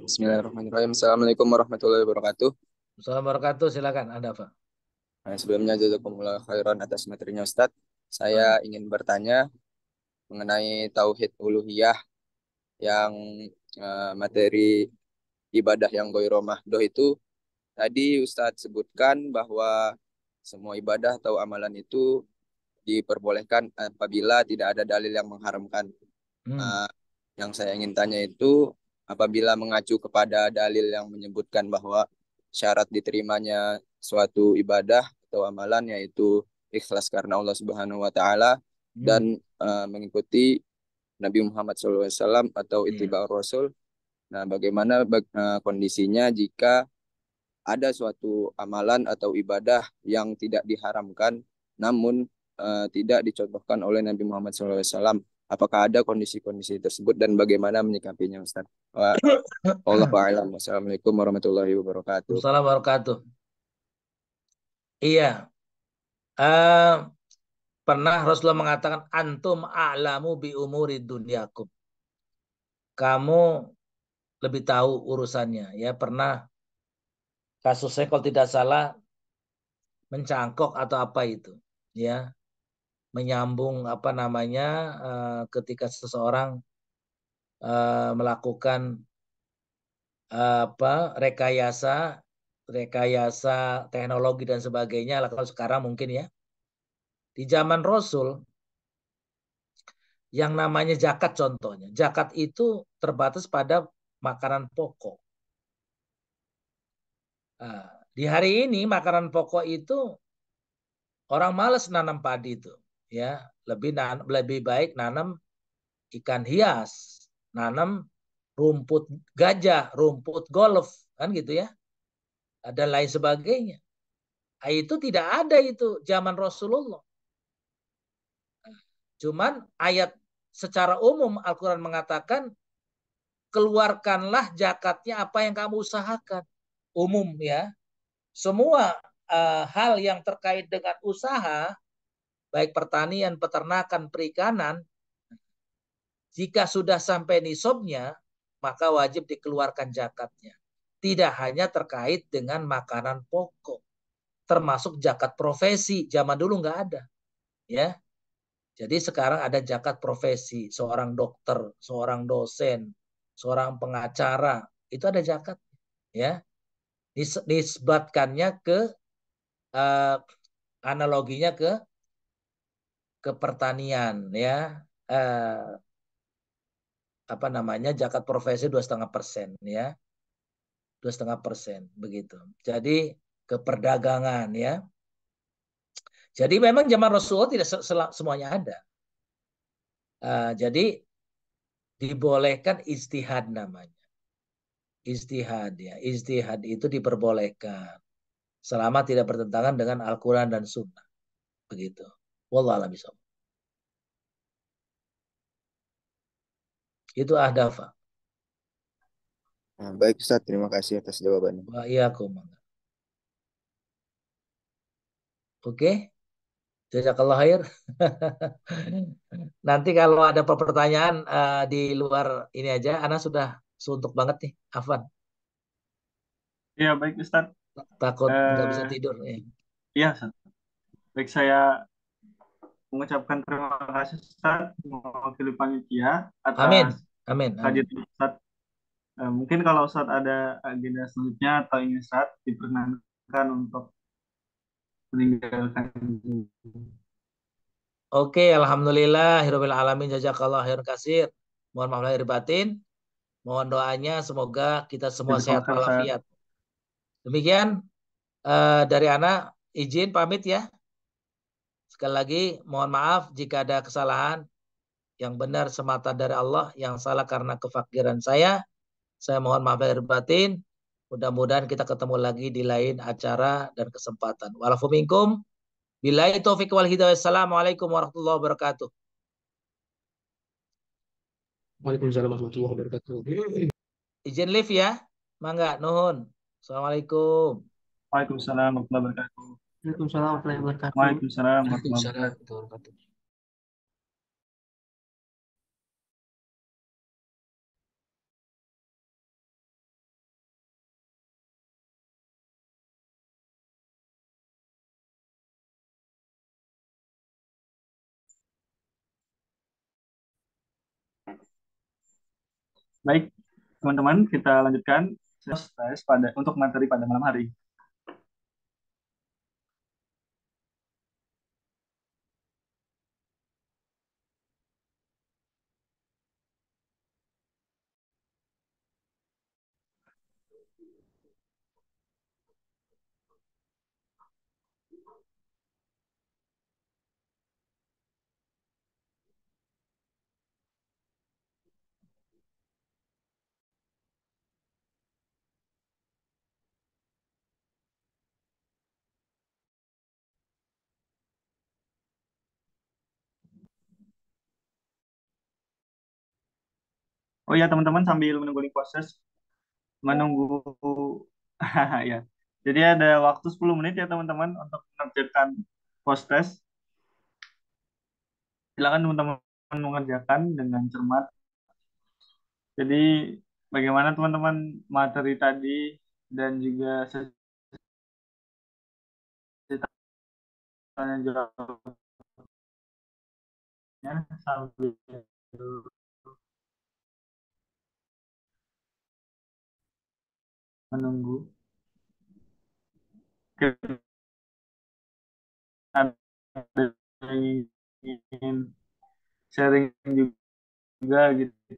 Bismillahirrahmanirrahim. Assalamualaikum warahmatullahi wabarakatuh. Assalamualaikum warahmatullahi wabarakatuh. Silakan, Anda, Pak. Sebelumnya jazakumullah khairan atas materinya Ustadz. Saya ingin bertanya, mengenai tauhid uluhiyah yang materi ibadah yang ghairah mahdoh itu tadi Ustadz sebutkan bahwa semua ibadah atau amalan itu diperbolehkan apabila tidak ada dalil yang mengharamkan. Uh, yang saya ingin tanya itu apabila mengacu kepada dalil yang menyebutkan bahwa syarat diterimanya suatu ibadah atau amalan yaitu ikhlas karena Allah Subhanahu wa taala dan mengikuti Nabi Muhammad SAW atau ittiba Rasul. Nah, bagaimana kondisinya jika ada suatu amalan atau ibadah yang tidak diharamkan namun tidak dicontohkan oleh Nabi Muhammad SAW? Apakah ada kondisi-kondisi tersebut dan bagaimana menyikapinya, Ustaz? Wallahu a'lam. Wassalamualaikum warahmatullahi wabarakatuh. Assalamualaikum warahmatullahi wabarakatuh. Iya. Pernah Rasulullah mengatakan antum a'lamu bi umuri dunyakum. Kamu lebih tahu urusannya, ya. Pernah kasusnya kalau tidak salah mencangkok atau apa itu, ya. Menyambung apa namanya ketika seseorang melakukan rekayasa teknologi dan sebagainya. Kalau sekarang mungkin ya di zaman Rasul yang namanya zakat contohnya. Zakat itu terbatas pada makanan pokok. Nah, di hari ini makanan pokok itu orang malas nanam padi itu, ya. Lebih baik nanam ikan hias, nanam rumput gajah, rumput golf, kan gitu ya. Ada lain sebagainya. Nah, itu tidak ada itu zaman Rasulullah. Cuman ayat secara umum Al-Quran mengatakan keluarkanlah zakatnya apa yang kamu usahakan. Umum ya. Semua hal yang terkait dengan usaha, baik pertanian, peternakan, perikanan, jika sudah sampai nisabnya, maka wajib dikeluarkan zakatnya. Tidak hanya terkait dengan makanan pokok, termasuk zakat profesi. Zaman dulu nggak ada, ya. Jadi sekarang ada zakat profesi, seorang dokter, seorang dosen, seorang pengacara, itu ada zakat, ya. Nisbatkannya ke analoginya ke pertanian, ya. Apa namanya zakat profesi 2,5%, ya. 2,5% begitu. Jadi ke perdagangan, ya. Jadi memang zaman Rasulullah tidak semuanya ada. Jadi dibolehkan ijtihad namanya. Ijtihad, ya. Ijtihad itu diperbolehkan selama tidak bertentangan dengan Al-Quran dan Sunnah. Begitu. Wallahu a'lam bishawab. Itu ahdafa. Nah, baik Ustaz, terima kasih atas jawabannya. Wa iyyakum. Oke. Jazakallah khair. Nanti kalau ada pertanyaan di luar ini aja, Ana sudah suntuk banget nih, Afwan. Ya, baik Ustaz. Takut nggak bisa tidur. Iya, Ustaz. Baik, saya mengucapkan terima kasih Ustaz mewakili panitia Amin. atas Amin. kajian Ustaz. Mungkin kalau Ustaz ada agenda selanjutnya atau ingin Ustaz diperkenankan untuk meninggalkan. Oke, alhamdulillah, hiraubil alamin, jazakallah khair kasir. Mohon maaf lahir batin. Mohon doanya semoga kita semua sehat walafiat. Demikian dari Ana, izin pamit ya. Sekali lagi mohon maaf jika ada kesalahan. Yang benar semata dari Allah, yang salah karena kefakiran saya. Saya mohon maaf lahir batin. Mudah-mudahan kita ketemu lagi di lain acara dan kesempatan. Walafu minkum. Billahi taufiq wal hidayah. Assalamualaikum warahmatullahi wabarakatuh. Waalaikumsalam warahmatullahi wabarakatuh. Izin live ya. Mangga, nuhun. Assalamualaikum. Waalaikumsalam warahmatullahi wabarakatuh. Waalaikumsalam warahmatullahi wabarakatuh. Waalaikumsalam warahmatullahi Waalaikumsalam wabarakatuh. warahmatullahi wabarakatuh. Baik, teman-teman, kita lanjutkan tes pada untuk materi pada malam hari. Oh ya, teman-teman, sambil menunggu link proses, menunggu ya. Jadi ada waktu 10 menit ya teman-teman untuk mengerjakan post test. Silakan teman-teman mengerjakan dengan cermat. Jadi bagaimana teman-teman materi tadi dan juga sesi tanya jawabnya sambil menunggu. Mungkin ada yang ingin sharing juga gitu.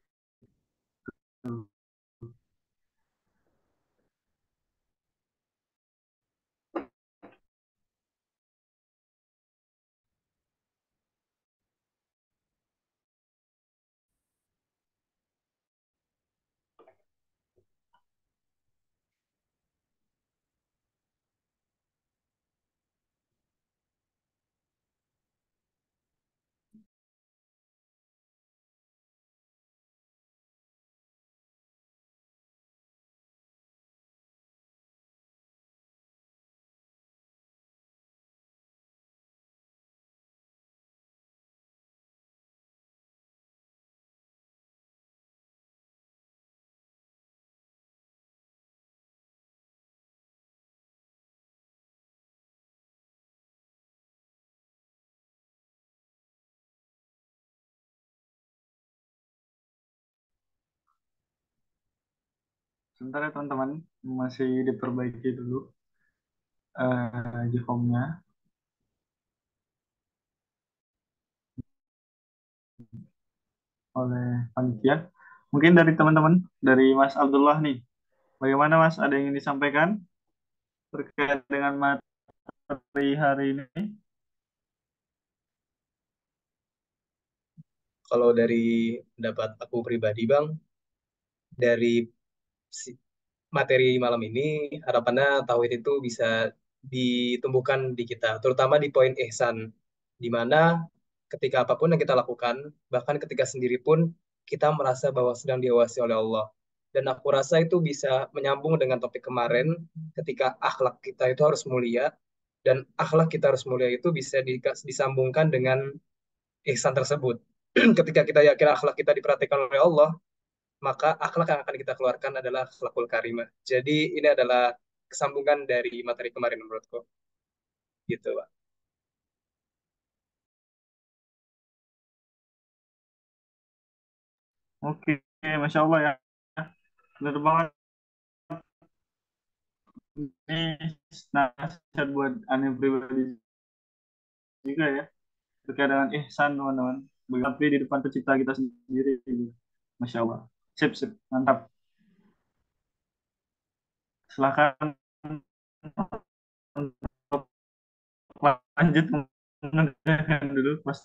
Sebentar ya teman-teman, masih diperbaiki dulu Gform-nya oleh panitia. Mungkin dari teman-teman, dari Mas Abdullah nih, bagaimana Mas? Ada yang ingin disampaikan terkait dengan materi hari ini? Kalau dari pendapat aku pribadi, Bang, dari si- materi malam ini, harapannya tauhid itu bisa ditumbuhkan di kita, terutama di poin ihsan, di mana ketika apapun yang kita lakukan, bahkan ketika sendiri pun, kita merasa bahwa sedang diawasi oleh Allah. Dan aku rasa itu bisa menyambung dengan topik kemarin, ketika akhlak kita itu harus mulia, dan akhlak kita harus mulia itu bisa disambungkan dengan ihsan tersebut. Ketika kita yakin akhlak kita diperhatikan oleh Allah, maka akhlak yang akan kita keluarkan adalah akhlakul karimah. Jadi ini adalah kesambungan dari materi kemarin menurutku. Gitu, Pak. Oke, Masya Allah ya. Benar banget. Ini nasihat buat aneh pribadi juga ya. Terkait dengan ihsan teman-teman. Tapi di depan pencipta kita sendiri. Masya Allah. Sip, sip. Mantap. Silahkan untuk lanjut mengerjakan dulu. Mas.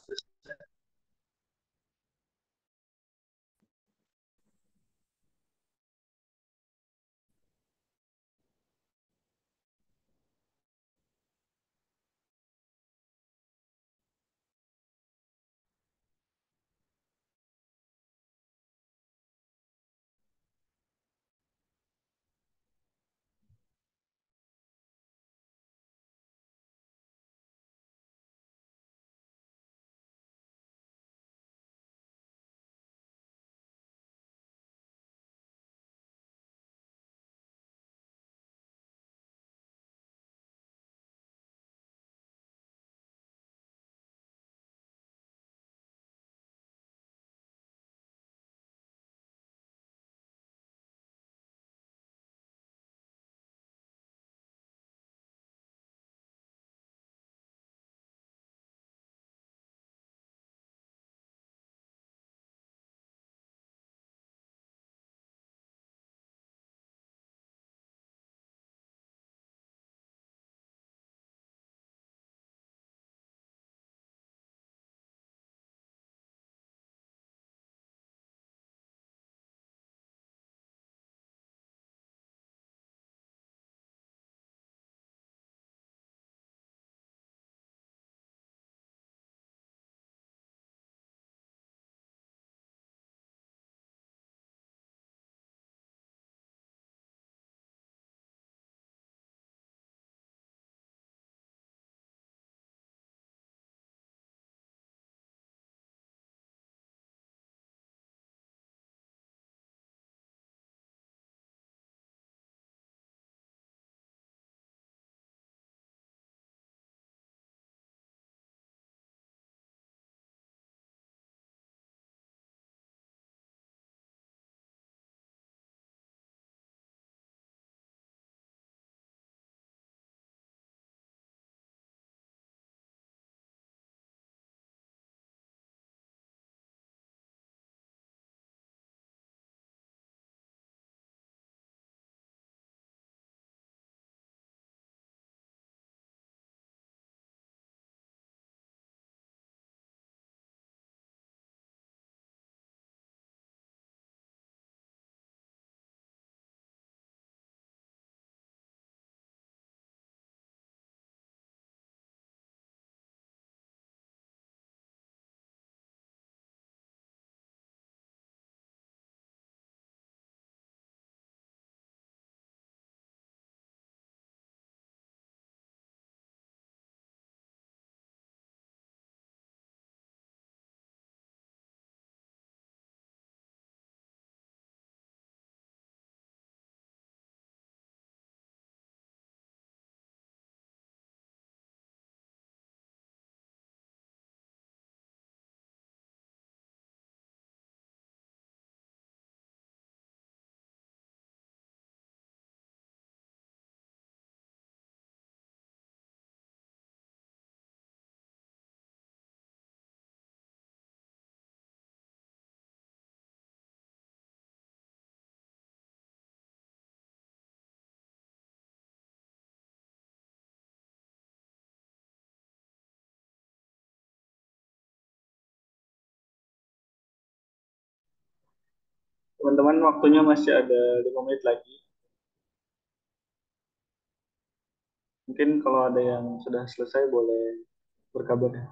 Teman-teman, waktunya masih ada 5 menit lagi. Mungkin kalau ada yang sudah selesai boleh berkabar ya.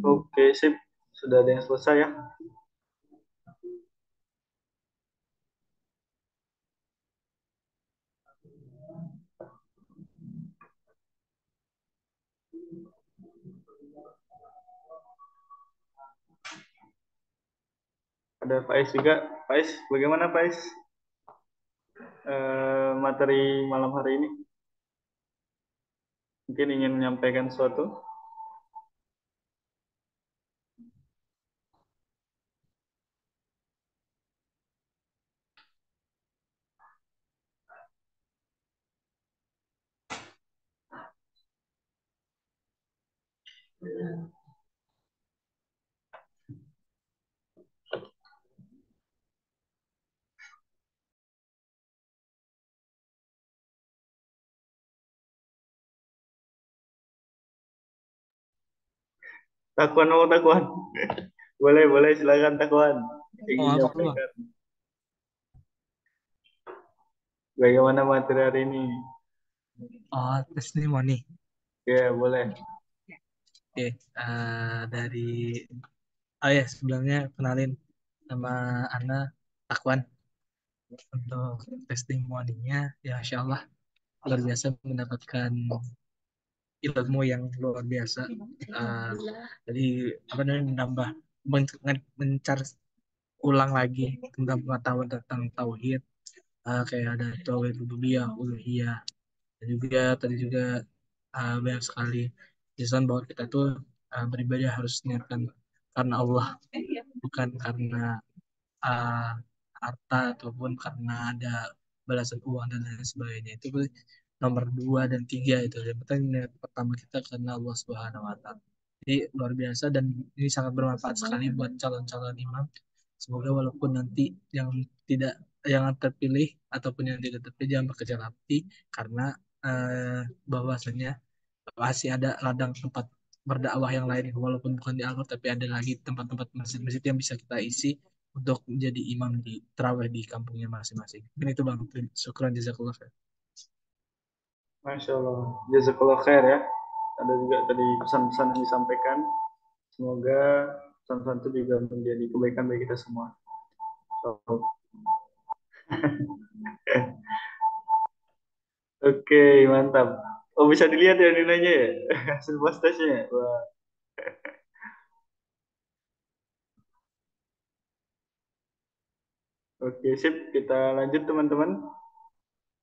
Oke, sip. Sudah ada yang selesai ya. Ada Faiz juga. Faiz, bagaimana Faiz? Materi malam hari ini? Mungkin ingin menyampaikan sesuatu? Takwan, mau takwan. Boleh, boleh, silakan takwan. Ingin Oh, apa Bang? menyampaikan bagaimana materi hari ini? Oh, testimoni. Ya, boleh. Oke, dari ya sebelumnya kenalin nama Ana Akwan. Untuk testimoninya ya Insya Allah luar biasa, mendapatkan ilmu yang luar biasa. Eh, jadi apa namanya, menambah mencar ulang lagi tentang pengetahuan tentang tauhid, kayak ada tauhid rububiyah, uluhiyah, dan juga tadi juga banyak sekali jelasan bahwa kita tuh beribadah harus niatkan karena Allah, bukan karena uh, harta ataupun karena ada balasan uang dan lain sebagainya. Itu nomor 2 dan 3 itu. Yang penting niat pertama kita karena Allah Subhanahu Wa Taala. Jadi luar biasa dan ini sangat bermanfaat sekali buat calon-calon imam. Semoga walaupun nanti yang tidak yang terpilih ataupun yang tidak terpilih jangan berkecil hati, karena bahwasanya masih ada ladang tempat berdakwah yang lain, walaupun bukan di Al-Quran tapi ada lagi tempat-tempat masjid-masjid yang bisa kita isi untuk menjadi imam di terawih di kampungnya masing-masing. Mungkin itu Bang. Syukran jazakallah khair. Masya Allah. Jazakallah khair ya. Ada juga tadi pesan-pesan yang disampaikan. Semoga pesan-pesan itu juga menjadi kebaikan bagi kita semua. So, Oke, mantap. Oh, bisa dilihat ya nilainya ya? Hasil puas tesnya ya? Wah. Oke, sip. Kita lanjut teman-teman.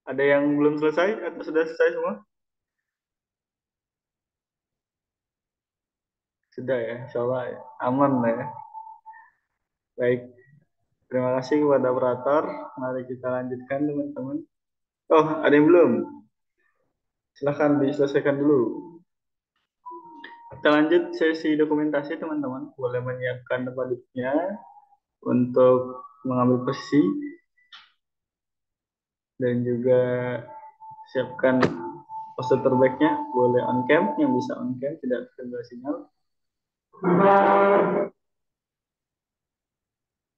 Ada yang belum selesai atau sudah selesai semua? Sudah ya, insya Allah ya. Aman lah ya. Baik, terima kasih kepada operator. Mari kita lanjutkan teman-teman. Oh, ada yang belum? Silahkan diselesaikan dulu. Kita lanjut sesi dokumentasi teman-teman. Boleh menyiapkan tempat duduknya untuk mengambil posisi dan juga siapkan pose terbaiknya. Boleh on cam, yang bisa on cam tidak terkendala sinyal.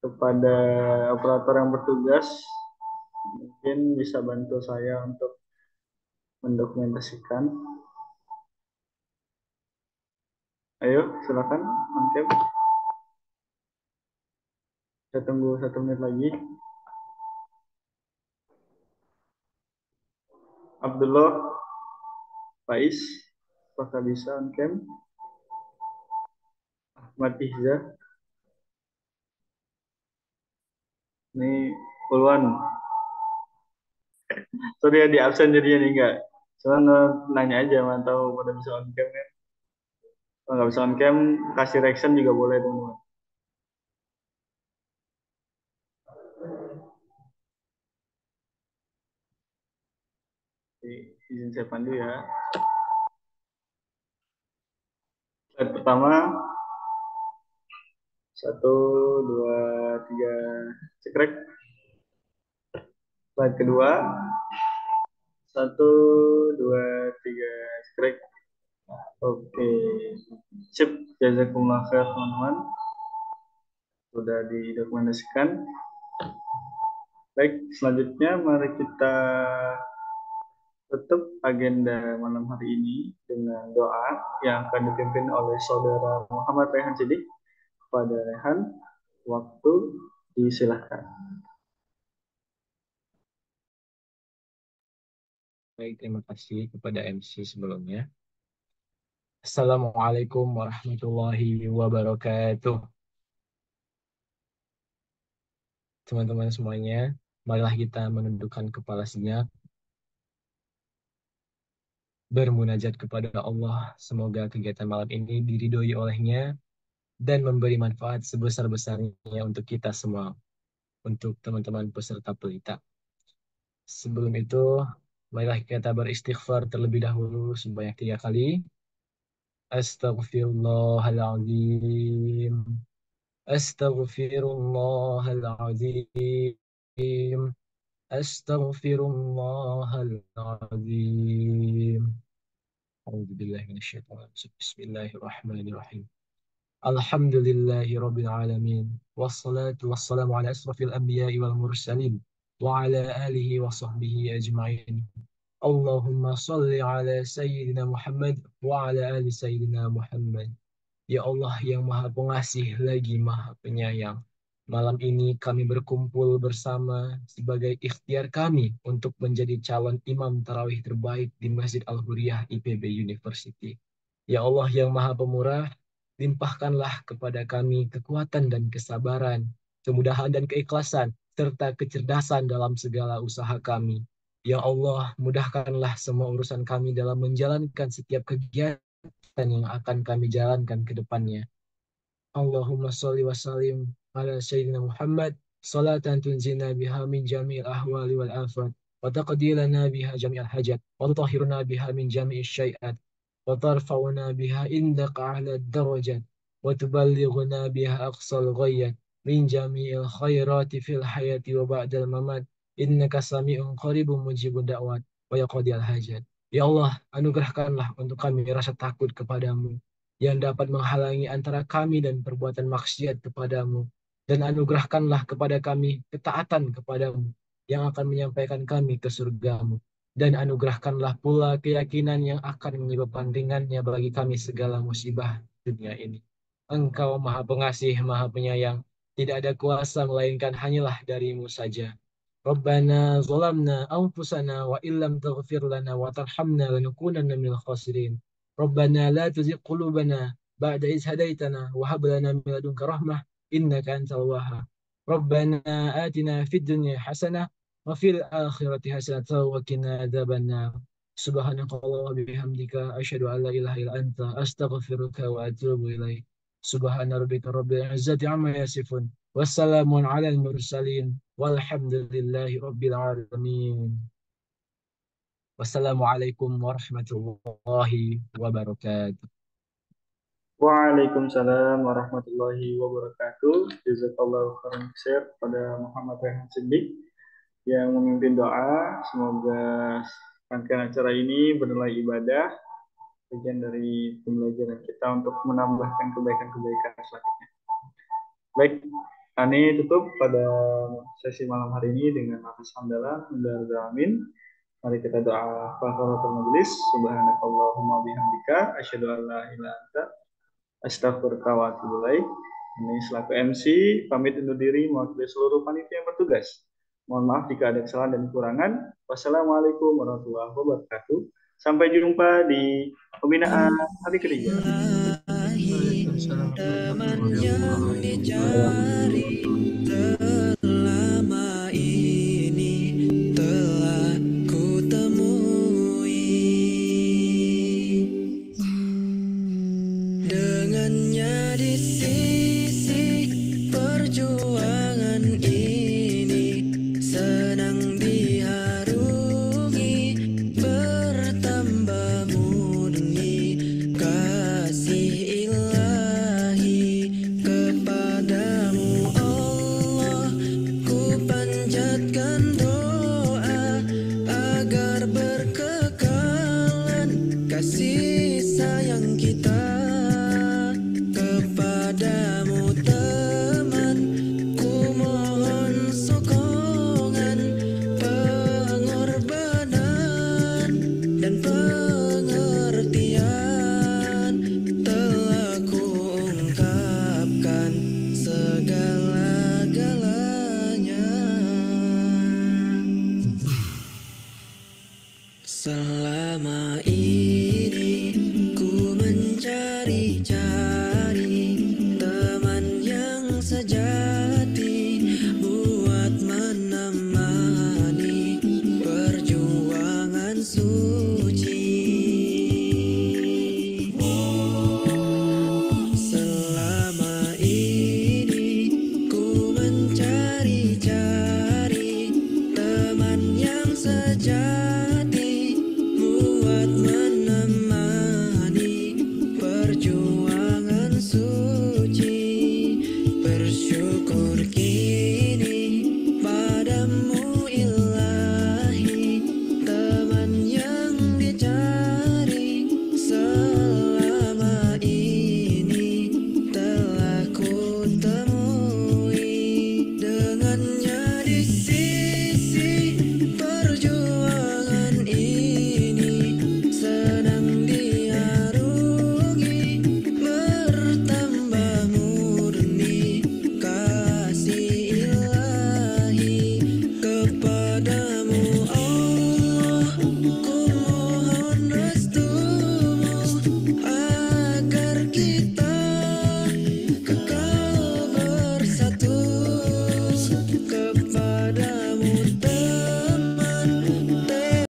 Kepada operator yang bertugas, mungkin bisa bantu saya untuk mendokumentasikan Ayo, silakan on cam. Kita tunggu 1 menit lagi. Abdullah, Faiz, apakah bisa on cam? Ahmad Ihza, ini Puluhan. Sorry ya di absen jadinya nih enggak. Cuman nanya aja, mantau pada bisa on cam kan. Kalau nggak bisa on cam, kasih reaction juga boleh teman-teman. Oke, izin saya pandu ya. Slide pertama, 1, 2, 3, cekrek. Slide kedua, 1, 2, 3, cekrek. Oke, sip, jazakumullah khair teman-teman. Sudah didokumentasikan. Baik, selanjutnya mari kita tutup agenda malam hari ini dengan doa yang akan dipimpin oleh Saudara Muhammad Rehan Sidik. Kepada Rehan, waktu disilahkan. Baik, terima kasih kepada MC sebelumnya. Assalamualaikum warahmatullahi wabarakatuh. Teman-teman semuanya, marilah kita menundukkan kepala sejenak, bermunajat kepada Allah. Semoga kegiatan malam ini diridhoi olehnya dan memberi manfaat sebesar-besarnya untuk kita semua, untuk teman-teman peserta pelita. Sebelum itu, marilah kita beristighfar terlebih dahulu sebanyak 3 kali. Astaghfirullahaladzim. Astaghfirullahaladzim. Astaghfirullahaladzim. A'udzubillahiminasyaitonirrajim. Bismillahirrahmanirrahim. Alhamdulillahi Rabbil Alamin. Wassalatu wassalamu ala asrafil anbiya'i wal mursalin. Wa ala alihi wa sahbihi ajma'in. Allahumma salli ala Sayyidina Muhammad wa ala ali Sayyidina Muhammad. Ya Allah yang maha pengasih lagi maha penyayang. Malam ini kami berkumpul bersama sebagai ikhtiar kami untuk menjadi calon imam tarawih terbaik di Masjid Al-Huriyah IPB University. Ya Allah yang maha pemurah, limpahkanlah kepada kami kekuatan dan kesabaran, kemudahan dan keikhlasan, serta kecerdasan dalam segala usaha kami. Ya Allah, mudahkanlah semua urusan kami dalam menjalankan setiap kegiatan yang akan kami jalankan ke depannya. Allahumma salli wa sallim ala Sayyidina Muhammad salatan tunzina biha min jami'il ahwali wal afat wa taqdilana biha jami'al hajat wa tutahhiruna biha min jami'is syai'at wa tarfa'una biha indaka a'la darajat wa tuballighuna biha aqsal ghayat min jami'il khairati fil hayati wa ba'dal mamat innaka sami'un qaribun mujibud da'wat wa yaqdiyal hajat. Ya Allah, anugerahkanlah untuk kami rasa takut kepadamu yang dapat menghalangi antara kami dan perbuatan maksiat kepadamu. Dan anugerahkanlah kepada kami ketaatan kepadamu yang akan menyampaikan kami ke surgamu. Dan anugerahkanlah pula keyakinan yang akan menyebabkan ringannya bagi kami segala musibah dunia ini. Engkau maha pengasih, maha penyayang. Tidak ada kuasa melainkan hanyalah darimu saja. Rabbana zalamna anfusana wa illam taghfir lana wa tarhamna lanakunanna minal khasirin. Rabbana la tuzigh qulubana ba'da idh hadaitana wa hab lana min ladunka rahmah innaka antal wahhab. Rabbana atina fid dunya hasanah wa fil akhirati hasanah wa qina adzabannar. Subhanakallahumma wa bihamdika asyhadu an la ilaha illa anta astaghfiruka wa atubu ilaik. Subhana rabbika rabbil izzati amma yasifun. Wassalamun alal mursalin walhamdulillahi rabbil alamin. Wassalamualaikum warahmatullahi wabarakatuh. Waalaikumsalam warahmatullahi wabarakatuh. Jazakallahu khairan katsir pada Muhammad Rehan Sidik yang memimpin doa. Semoga rangkaian acara ini bernilai ibadah, bagian dari pembelajaran kita untuk menambahkan kebaikan-kebaikan selanjutnya. Baik, Ani tutup pada sesi malam hari ini dengan lafaz hamdalah dan amin. Mari kita doa kafaratul majelis. Subhanakallahumma bihamdika asyhadu an la ilaha illa anta Astagfirullah wa atubu ilaik. Ini selaku MC, pamit undur diri mewakili seluruh panitia yang bertugas. Mohon maaf jika ada kesalahan dan kekurangan. Wassalamualaikum warahmatullahi wabarakatuh. Sampai jumpa di pembinaan hari ketiga. Waalaikumsalam Teman warahmatullahi yang wabarakatuh. dicari selama ini telah ku temui. Dengannya di sisi perjuangan ini senang diharungi, bertambah murni kasih ilahi kepadamu Allah. Ku panjatkan doa agar berkekalan kasih sayang kita kepadamu teman. Ku mohon sokongan, pengorbanan dan pengertian. Telah ku ungkapkan segala-galanya. Selama